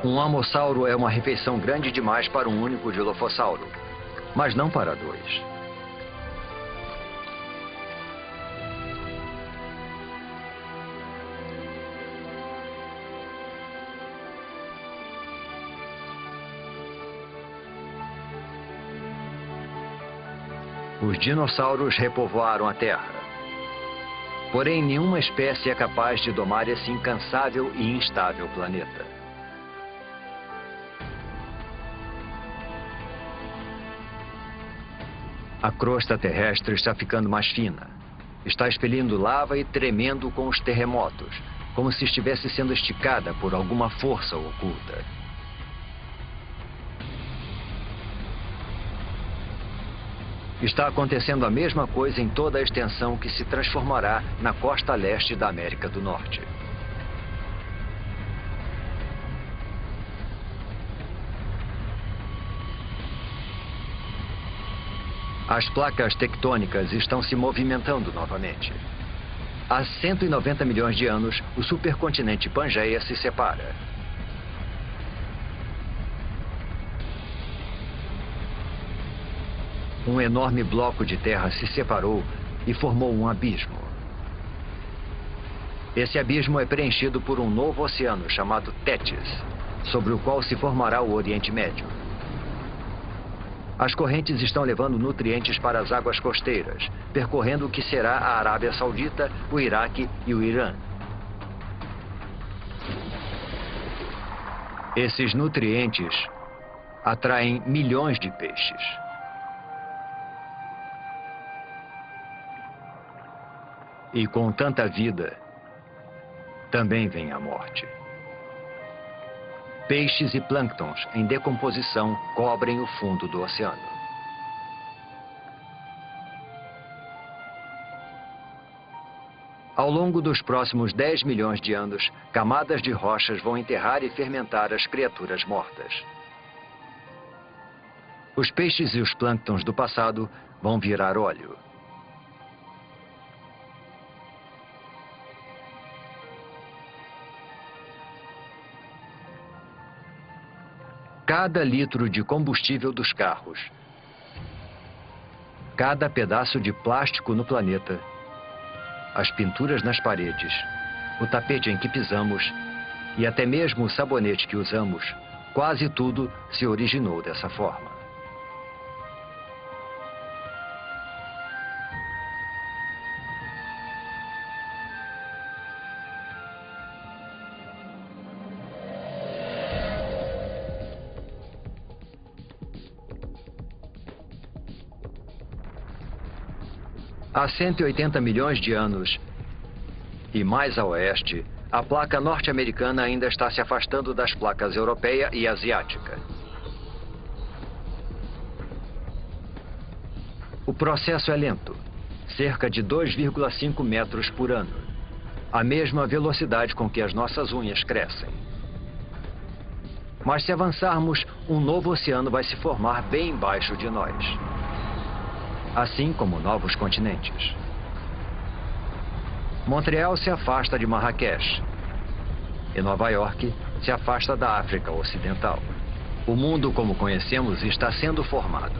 Um amossauro é uma refeição grande demais para um único dilofossauro, mas não para 2. Os dinossauros repovoaram a Terra. Porém, nenhuma espécie é capaz de domar esse incansável e instável planeta. A crosta terrestre está ficando mais fina. Está expelindo lava e tremendo com os terremotos, como se estivesse sendo esticada por alguma força oculta. Está acontecendo a mesma coisa em toda a extensão que se transformará na costa leste da América do Norte. As placas tectônicas estão se movimentando novamente. Há 190 milhões de anos, o supercontinente Pangeia se separa. Um enorme bloco de terra se separou e formou um abismo. Esse abismo é preenchido por um novo oceano chamado Tétis, sobre o qual se formará o Oriente Médio. As correntes estão levando nutrientes para as águas costeiras, percorrendo o que será a Arábia Saudita, o Iraque e o Irã. Esses nutrientes atraem milhões de peixes. E com tanta vida, também vem a morte. Peixes e plânctons em decomposição cobrem o fundo do oceano. Ao longo dos próximos 10 milhões de anos, camadas de rochas vão enterrar e fermentar as criaturas mortas. Os peixes e os plânctons do passado vão virar óleo. Cada litro de combustível dos carros, cada pedaço de plástico no planeta, as pinturas nas paredes, o tapete em que pisamos e até mesmo o sabonete que usamos, quase tudo se originou dessa forma. Há 180 milhões de anos, e mais a oeste, a placa norte-americana ainda está se afastando das placas europeia e asiática. O processo é lento, cerca de 2,5 metros por ano, a mesma velocidade com que as nossas unhas crescem. Mas se avançarmos, um novo oceano vai se formar bem embaixo de nós. Assim como novos continentes. Montreal se afasta de Marrakech e Nova York se afasta da África Ocidental. O mundo como conhecemos está sendo formado.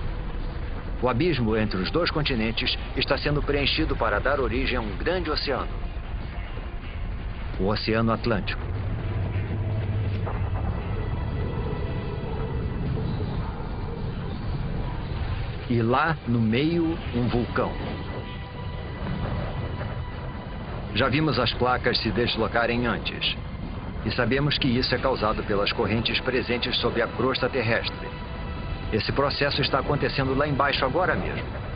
O abismo entre os dois continentes está sendo preenchido para dar origem a um grande oceano, o Oceano Atlântico. E lá, no meio, um vulcão. Já vimos as placas se deslocarem antes. E sabemos que isso é causado pelas correntes presentes sob a crosta terrestre. Esse processo está acontecendo lá embaixo agora mesmo.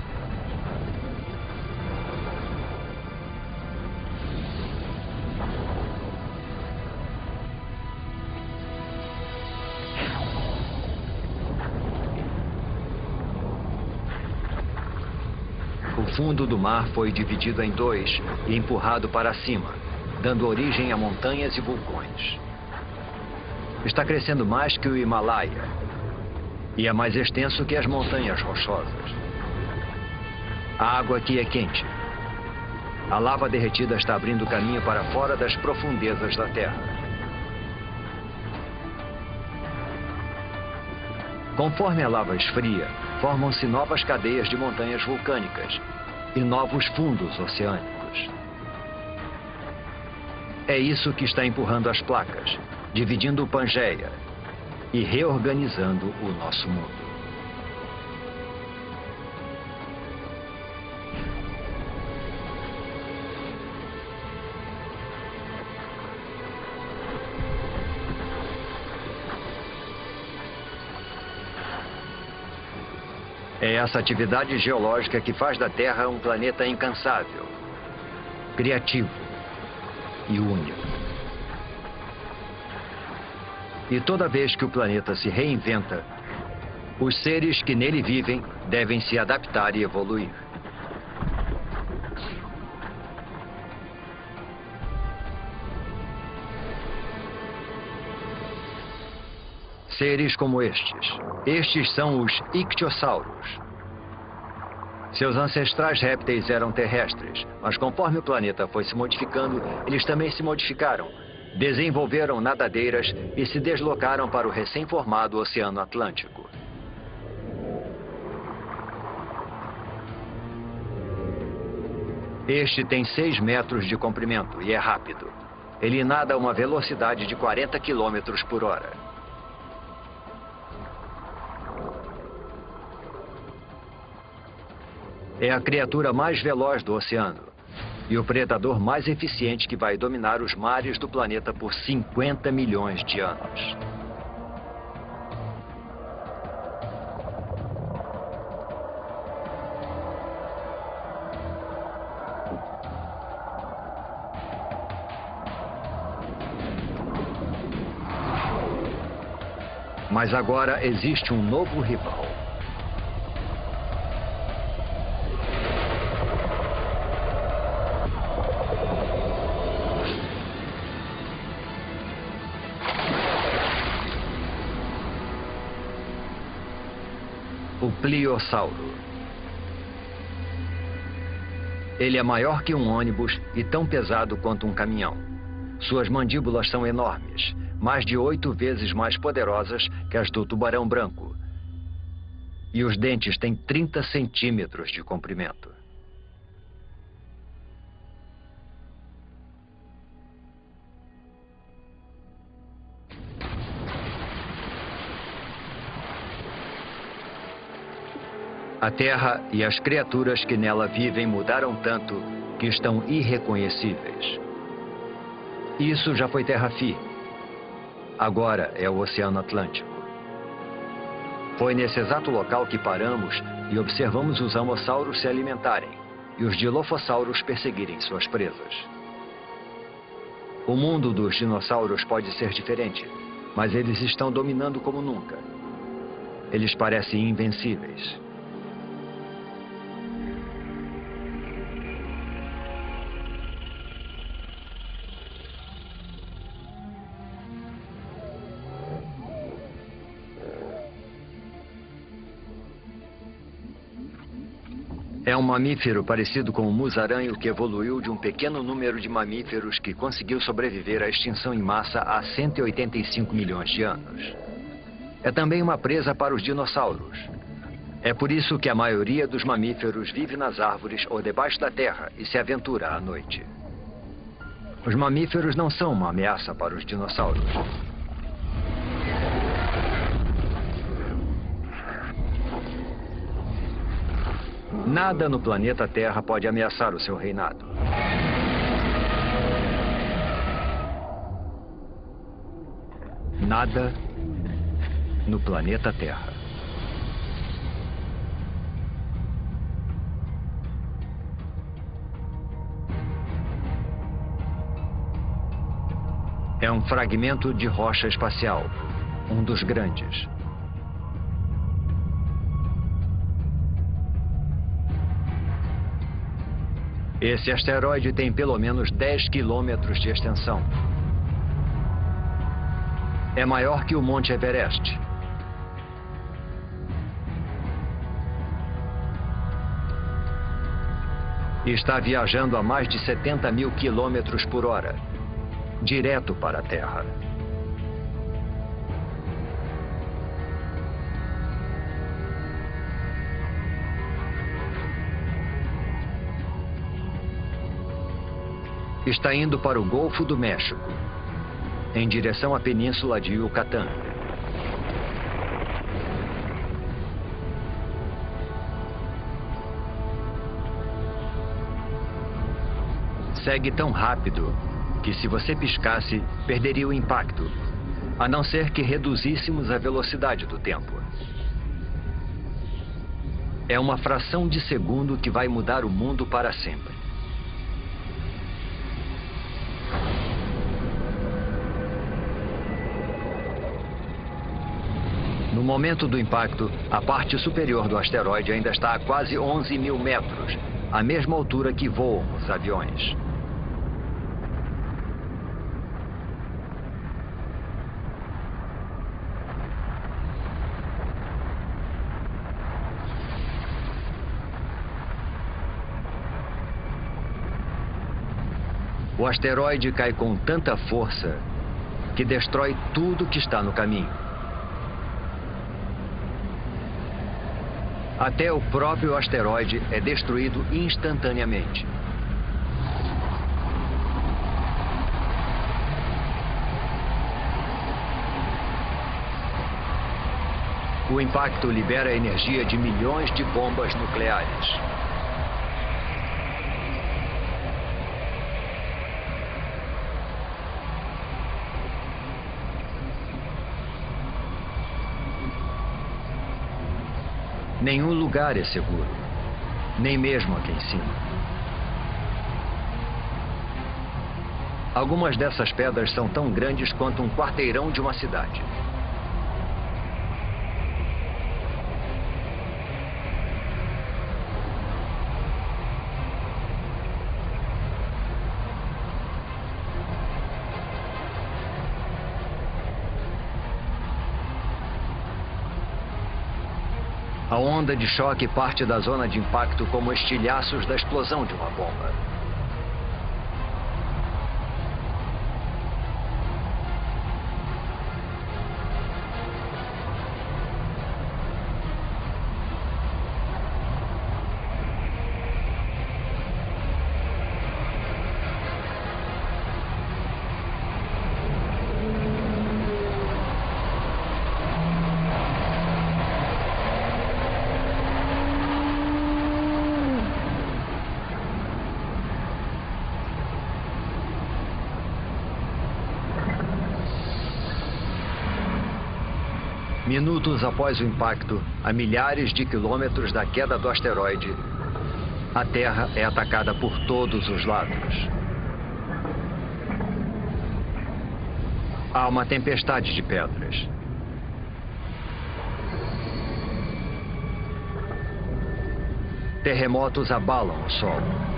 O fundo do mar foi dividido em dois e empurrado para cima, dando origem a montanhas e vulcões. Está crescendo mais que o Himalaia e é mais extenso que as montanhas rochosas. A água aqui é quente. A lava derretida está abrindo caminho para fora das profundezas da Terra. Conforme a lava esfria, formam-se novas cadeias de montanhas vulcânicas e novos fundos oceânicos. É isso que está empurrando as placas, dividindo o Pangeia e reorganizando o nosso mundo. É essa atividade geológica que faz da Terra um planeta incansável, criativo e único. E toda vez que o planeta se reinventa, os seres que nele vivem devem se adaptar e evoluir. Seres como estes. Estes são os ictiossauros. Seus ancestrais répteis eram terrestres, mas conforme o planeta foi se modificando, eles também se modificaram, desenvolveram nadadeiras e se deslocaram para o recém-formado Oceano Atlântico. Este tem 6 metros de comprimento e é rápido. Ele nada a uma velocidade de 40 quilômetros por hora. É a criatura mais veloz do oceano e o predador mais eficiente que vai dominar os mares do planeta por 50 milhões de anos. Mas agora existe um novo rival. O Pliossauro. Ele é maior que um ônibus e tão pesado quanto um caminhão. Suas mandíbulas são enormes, mais de 8 vezes mais poderosas que as do tubarão branco. E os dentes têm 30 centímetros de comprimento. A Terra e as criaturas que nela vivem mudaram tanto que estão irreconhecíveis. Isso já foi terra firme. Agora é o Oceano Atlântico. Foi nesse exato local que paramos e observamos os amossauros se alimentarem e os dilofossauros perseguirem suas presas. O mundo dos dinossauros pode ser diferente, mas eles estão dominando como nunca. Eles parecem invencíveis. É um mamífero parecido com o musaranho que evoluiu de um pequeno número de mamíferos que conseguiu sobreviver à extinção em massa há 185 milhões de anos. É também uma presa para os dinossauros. É por isso que a maioria dos mamíferos vive nas árvores ou debaixo da terra e se aventura à noite. Os mamíferos não são uma ameaça para os dinossauros. Nada no planeta Terra pode ameaçar o seu reinado. Nada no planeta Terra. É um fragmento de rocha espacial, um dos grandes. Esse asteroide tem pelo menos 10 quilômetros de extensão. É maior que o Monte Everest. Está viajando a mais de 70 mil quilômetros por hora, direto para a Terra. Está indo para o Golfo do México, em direção à Península de Yucatán. Segue tão rápido que, se você piscasse, perderia o impacto, a não ser que reduzíssemos a velocidade do tempo. É uma fração de segundo que vai mudar o mundo para sempre. No momento do impacto, a parte superior do asteroide ainda está a quase 11 mil metros, a mesma altura que voam os aviões. O asteroide cai com tanta força que destrói tudo que está no caminho. Até o próprio asteroide é destruído instantaneamente. O impacto libera a energia de milhões de bombas nucleares. Nenhum lugar é seguro, nem mesmo aqui em cima. Algumas dessas pedras são tão grandes quanto um quarteirão de uma cidade. A onda de choque parte da zona de impacto como estilhaços da explosão de uma bomba. Minutos após o impacto, a milhares de quilômetros da queda do asteroide, a Terra é atacada por todos os lados. Há uma tempestade de pedras. Terremotos abalam o solo.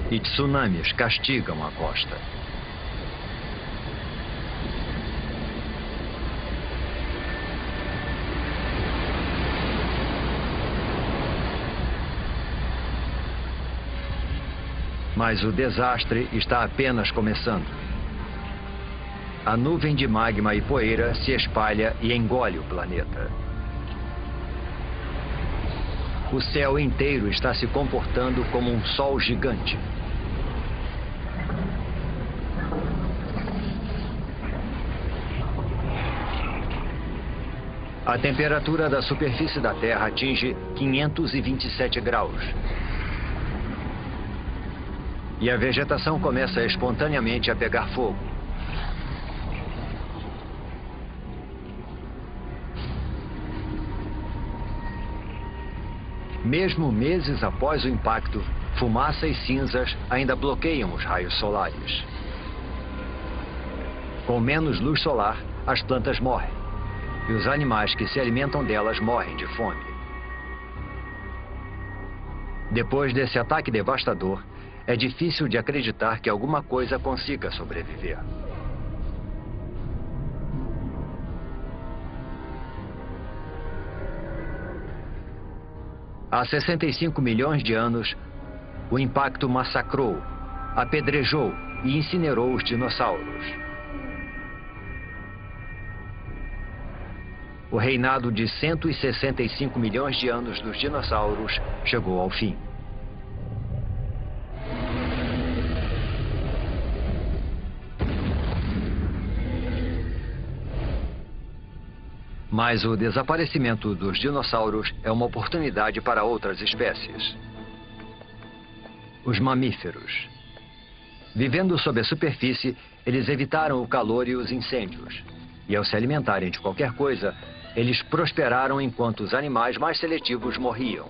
E tsunamis castigam a costa. Mas o desastre está apenas começando. A nuvem de magma e poeira se espalha e engole o planeta. O céu inteiro está se comportando como um sol gigante. A temperatura da superfície da Terra atinge 527 graus. E a vegetação começa espontaneamente a pegar fogo. Mesmo meses após o impacto, fumaça e cinzas ainda bloqueiam os raios solares. Com menos luz solar, as plantas morrem. E os animais que se alimentam delas morrem de fome. Depois desse ataque devastador, é difícil de acreditar que alguma coisa consiga sobreviver. Há 65 milhões de anos, o impacto massacrou, apedrejou e incinerou os dinossauros. O reinado de 165 milhões de anos dos dinossauros chegou ao fim. Mas o desaparecimento dos dinossauros é uma oportunidade para outras espécies. Os mamíferos. Vivendo sob a superfície, eles evitaram o calor e os incêndios. E ao se alimentarem de qualquer coisa, eles prosperaram enquanto os animais mais seletivos morriam.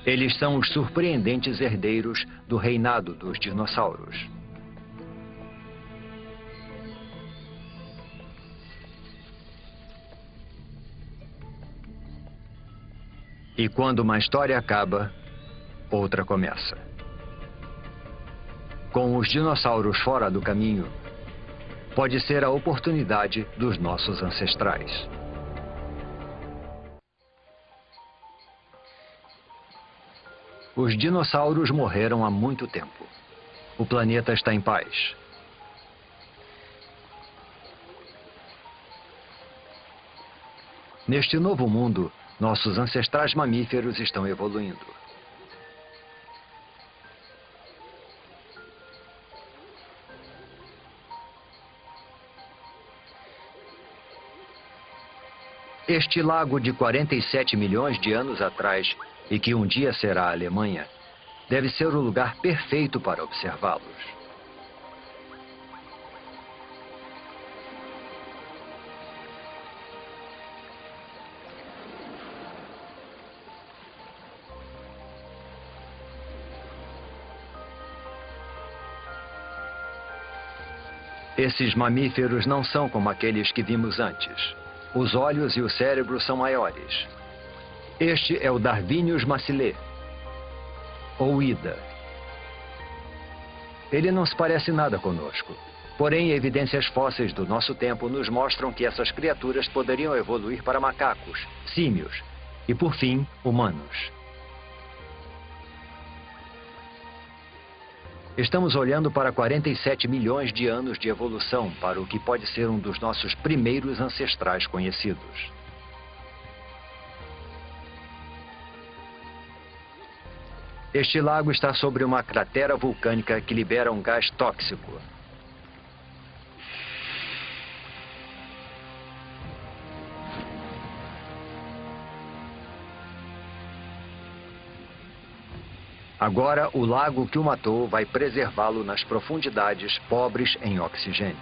Eles são os surpreendentes herdeiros do reinado dos dinossauros. E quando uma história acaba, outra começa. Com os dinossauros fora do caminho, pode ser a oportunidade dos nossos ancestrais. Os dinossauros morreram há muito tempo. O planeta está em paz. Neste novo mundo, Nossos ancestrais mamíferos estão evoluindo. Este lago de 47 milhões de anos atrás, e que um dia será a Alemanha, deve ser o lugar perfeito para observá-los. Esses mamíferos não são como aqueles que vimos antes. Os olhos e o cérebro são maiores. Este é o Darwinius massilae, ou Ida. Ele não se parece nada conosco. Porém, evidências fósseis do nosso tempo nos mostram que essas criaturas poderiam evoluir para macacos, símios e, por fim, humanos. Estamos olhando para 47 milhões de anos de evolução para o que pode ser um dos nossos primeiros ancestrais conhecidos. Este lago está sobre uma cratera vulcânica que libera um gás tóxico. Agora, o lago que o matou vai preservá-lo nas profundidades pobres em oxigênio.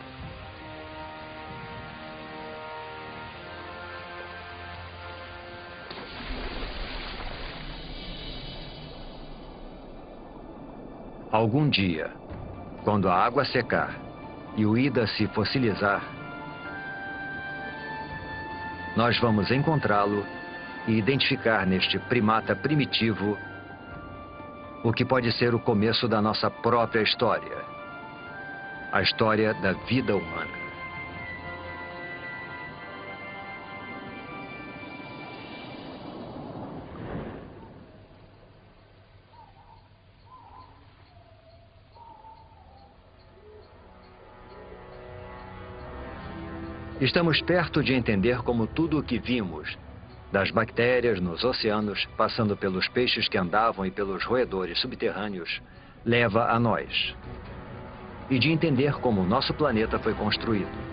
Algum dia, quando a água secar e o Ida se fossilizar, nós vamos encontrá-lo e identificar neste primata primitivo o que pode ser o começo da nossa própria história, a história da vida humana. Estamos perto de entender como tudo o que vimos, das bactérias nos oceanos, passando pelos peixes que andavam e pelos roedores subterrâneos, leva a nós. E de entender como o nosso planeta foi construído.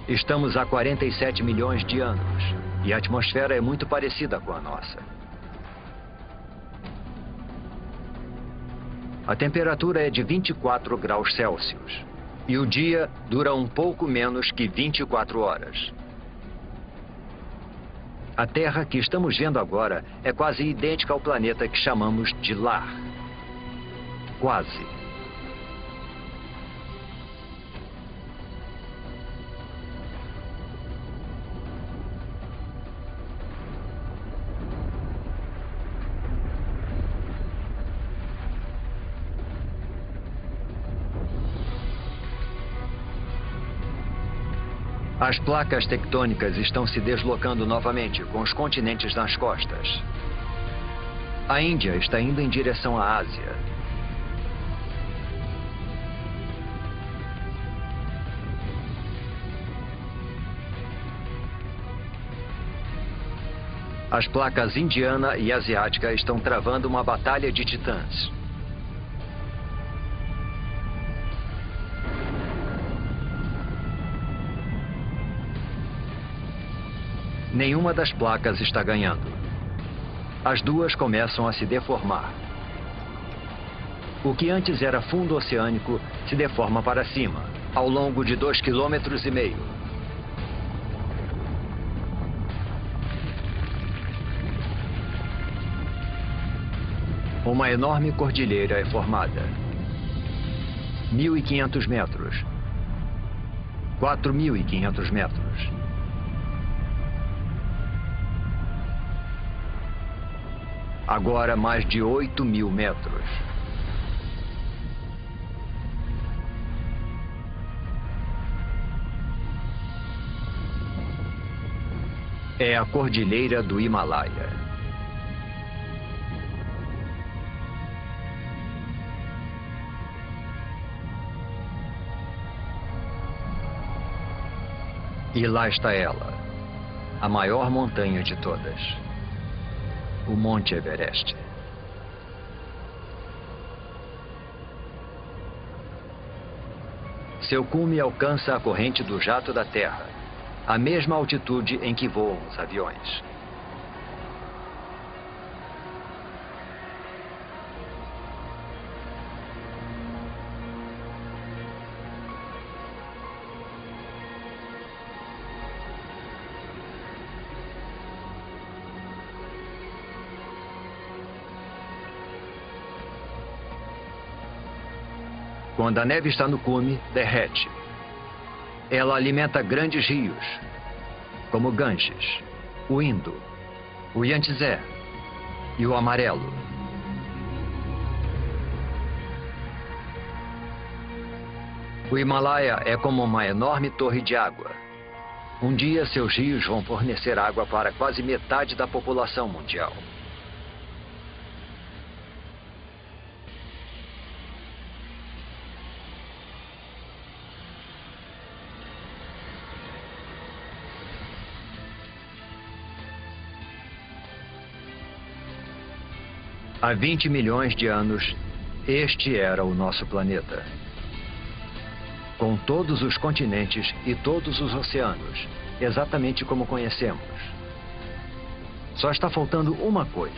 Estamos há 47 milhões de anos, e a atmosfera é muito parecida com a nossa. A temperatura é de 24 graus Celsius e o dia dura um pouco menos que 24 horas. A Terra que estamos vendo agora é quase idêntica ao planeta que chamamos de lar. Quase. As placas tectônicas estão se deslocando novamente, com os continentes nas costas. A Índia está indo em direção à Ásia. As placas indiana e asiática estão travando uma batalha de titãs. Nenhuma das placas está ganhando. As duas começam a se deformar. O que antes era fundo oceânico se deforma para cima, ao longo de 2,5 km. Uma enorme cordilheira é formada. 1.500 metros. 4.500 metros. Agora mais de 8.000 metros. É a Cordilheira do Himalaia. E lá está ela, a maior montanha de todas, o Monte Everest. Seu cume alcança a corrente do jato da Terra, a mesma altitude em que voam os aviões. Quando a neve está no cume, derrete. Ela alimenta grandes rios, como o Ganges, o Indo, o Yangtze e o Amarelo. O Himalaia é como uma enorme torre de água. Um dia, seus rios vão fornecer água para quase metade da população mundial. Há 20 milhões de anos, este era o nosso planeta. Com todos os continentes e todos os oceanos, exatamente como conhecemos. Só está faltando uma coisa.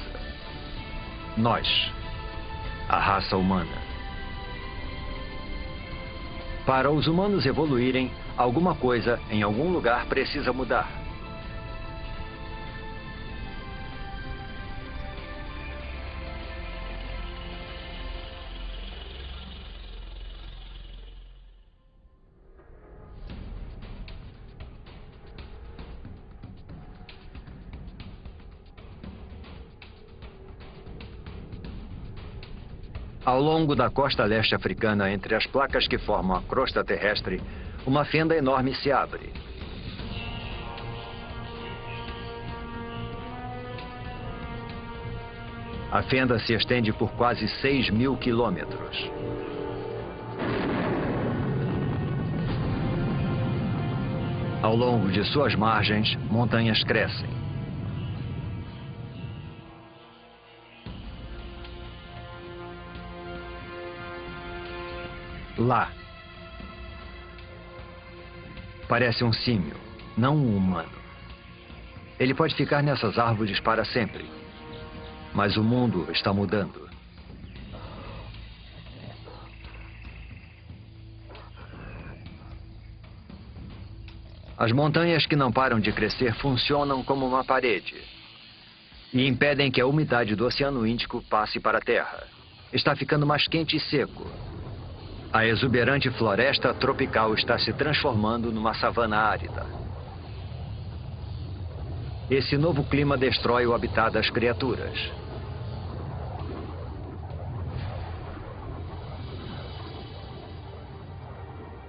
Nós, a raça humana. Para os humanos evoluírem, alguma coisa em algum lugar precisa mudar. Ao longo da costa leste africana, entre as placas que formam a crosta terrestre, uma fenda enorme se abre. A fenda se estende por quase 6.000 quilômetros. Ao longo de suas margens, montanhas crescem. Lá. Parece um símio, não um humano. Ele pode ficar nessas árvores para sempre. Mas o mundo está mudando. As montanhas que não param de crescer funcionam como uma parede e impedem que a umidade do Oceano Índico passe para a Terra. Está ficando mais quente e seco. A exuberante floresta tropical está se transformando numa savana árida. Esse novo clima destrói o habitat das criaturas.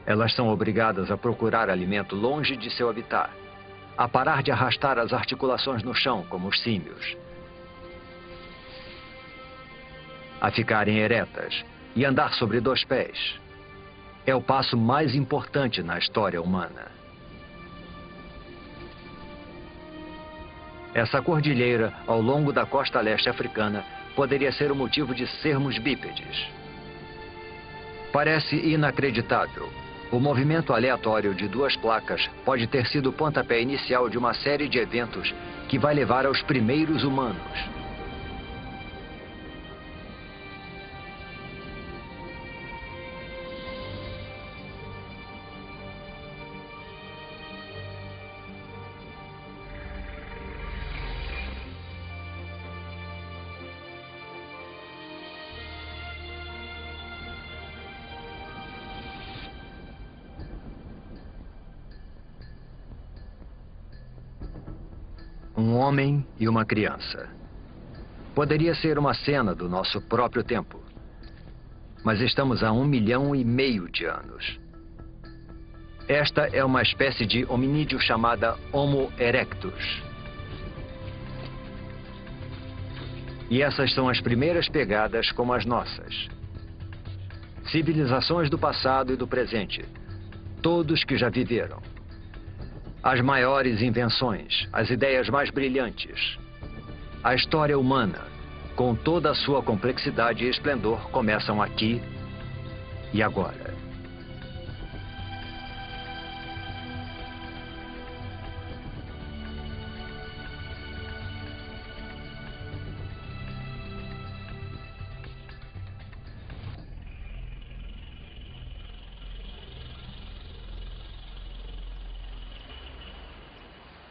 Elas são obrigadas a procurar alimento longe de seu habitat, a parar de arrastar as articulações no chão, como os símios, a ficarem eretas e andar sobre 2 pés. É o passo mais importante na história humana. Essa cordilheira, ao longo da costa leste africana, poderia ser o motivo de sermos bípedes. Parece inacreditável. O movimento aleatório de 2 placas pode ter sido o pontapé inicial de uma série de eventos que vai levar aos primeiros humanos. Um homem e uma criança. Poderia ser uma cena do nosso próprio tempo. Mas estamos há 1,5 milhão de anos. Esta é uma espécie de hominídeo chamada Homo erectus. E essas são as primeiras pegadas como as nossas. Civilizações do passado e do presente. Todos que já viveram. As maiores invenções, as ideias mais brilhantes. A história humana, com toda a sua complexidade e esplendor, começam aqui e agora.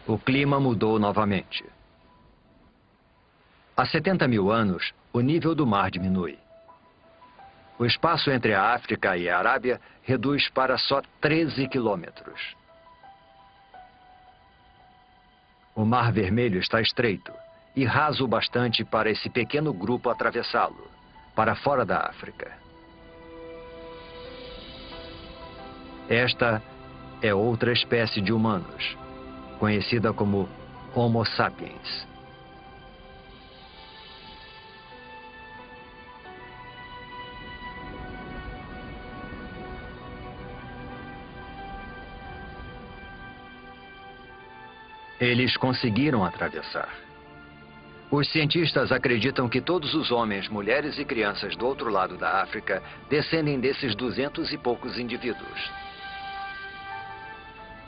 O clima mudou novamente. Há 70 mil anos, o nível do mar diminui. O espaço entre a África e a Arábia reduz para só 13 quilômetros. O Mar Vermelho está estreito e raso o bastante para esse pequeno grupo atravessá-lo, para fora da África. Esta é outra espécie de humanos, conhecida como Homo sapiens. Eles conseguiram atravessar. Os cientistas acreditam que todos os homens, mulheres e crianças do outro lado da África descendem desses 200 e poucos indivíduos.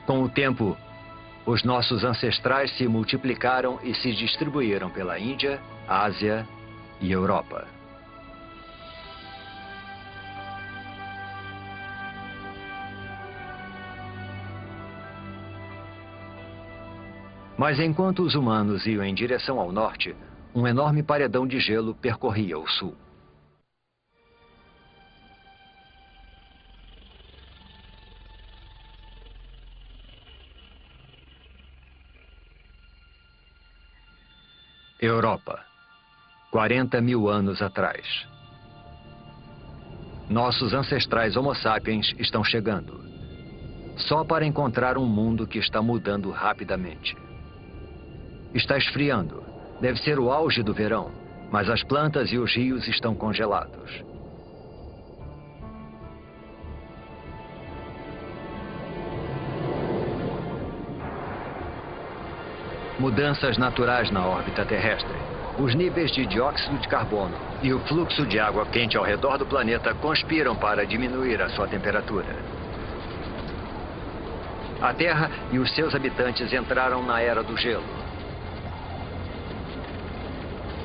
Com o tempo, os nossos ancestrais se multiplicaram e se distribuíram pela Índia, Ásia e Europa. Mas enquanto os humanos iam em direção ao norte, um enorme paredão de gelo percorria o sul. Europa, 40 mil anos atrás. Nossos ancestrais Homo sapiens estão chegando, só para encontrar um mundo que está mudando rapidamente. Está esfriando, deve ser o auge do verão, mas as plantas e os rios estão congelados. Mudanças naturais na órbita terrestre. Os níveis de dióxido de carbono e o fluxo de água quente ao redor do planeta conspiram para diminuir a sua temperatura. A Terra e os seus habitantes entraram na era do gelo.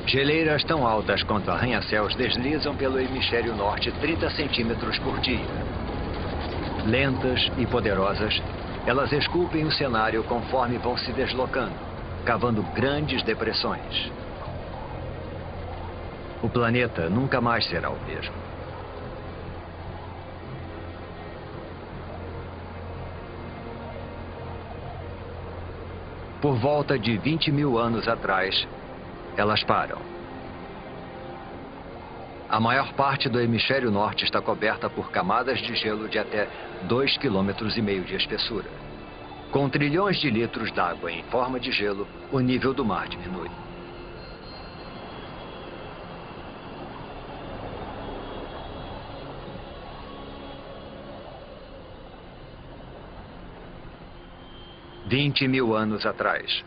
Geleiras tão altas quanto arranha-céus deslizam pelo hemisfério norte 30 centímetros por dia. Lentas e poderosas, elas esculpem o cenário conforme vão se deslocando, cavando grandes depressões. O planeta nunca mais será o mesmo. Por volta de 20 mil anos atrás, elas param. A maior parte do hemisfério norte está coberta por camadas de gelo de até 2,5 km de espessura. Com trilhões de litros d'água em forma de gelo, o nível do mar diminui. $20 mil atrás,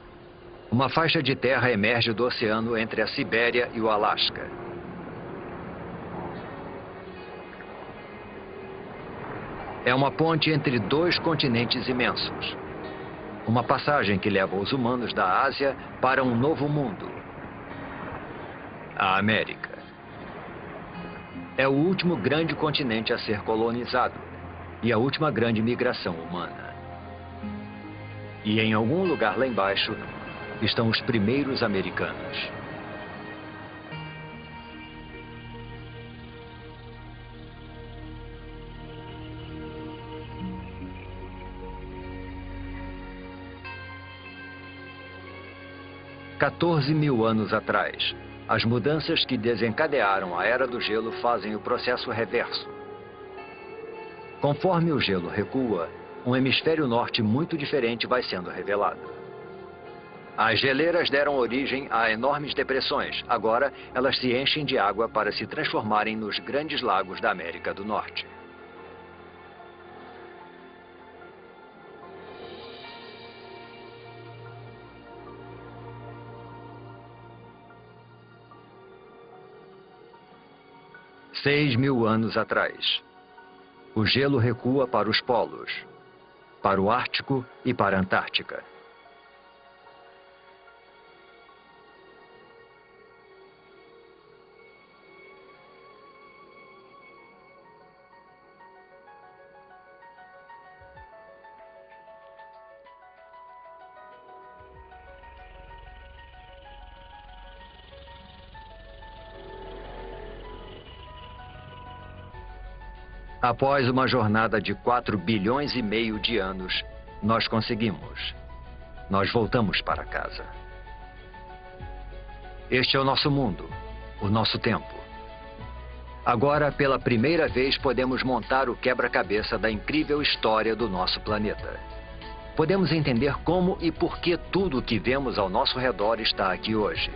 uma faixa de terra emerge do oceano entre a Sibéria e o Alasca. É uma ponte entre dois continentes imensos. Uma passagem que leva os humanos da Ásia para um novo mundo, a América. É o último grande continente a ser colonizado e a última grande migração humana. E em algum lugar lá embaixo estão os primeiros americanos. $14 mil atrás, as mudanças que desencadearam a Era do Gelo fazem o processo reverso. Conforme o gelo recua, um hemisfério norte muito diferente vai sendo revelado. As geleiras deram origem a enormes depressões. Agora, elas se enchem de água para se transformarem nos grandes lagos da América do Norte. 6.000 anos atrás. O gelo recua para os polos, para o Ártico e para a Antártica. Após uma jornada de 4 bilhões e meio de anos, nós conseguimos. Nós voltamos para casa. Este é o nosso mundo, o nosso tempo. Agora, pela primeira vez, podemos montar o quebra-cabeça da incrível história do nosso planeta. Podemos entender como e por que tudo o que vemos ao nosso redor está aqui hoje.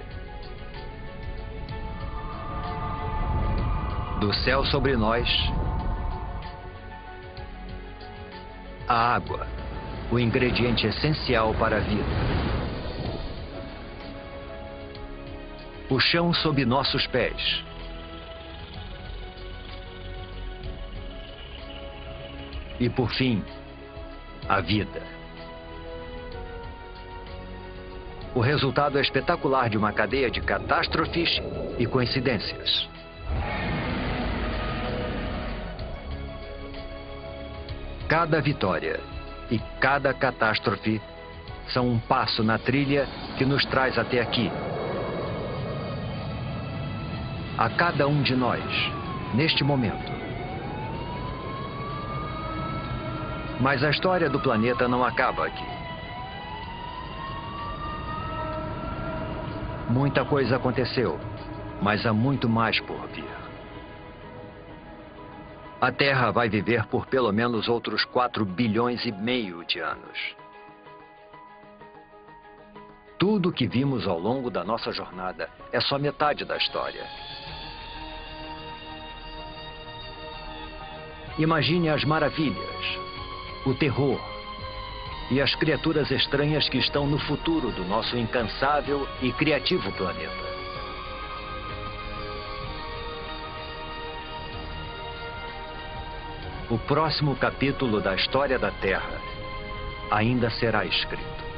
Do céu sobre nós, a água, o ingrediente essencial para a vida. O chão sob nossos pés. E, por fim, a vida. O resultado é espetacular de uma cadeia de catástrofes e coincidências. Cada vitória e cada catástrofe são um passo na trilha que nos traz até aqui. A cada um de nós, neste momento. Mas a história do planeta não acaba aqui. Muita coisa aconteceu, mas há muito mais por vir. A Terra vai viver por pelo menos outros 4 bilhões e meio de anos. Tudo o que vimos ao longo da nossa jornada é só metade da história. Imagine as maravilhas, o terror e as criaturas estranhas que estão no futuro do nosso incansável e criativo planeta. O próximo capítulo da história da Terra ainda será escrito.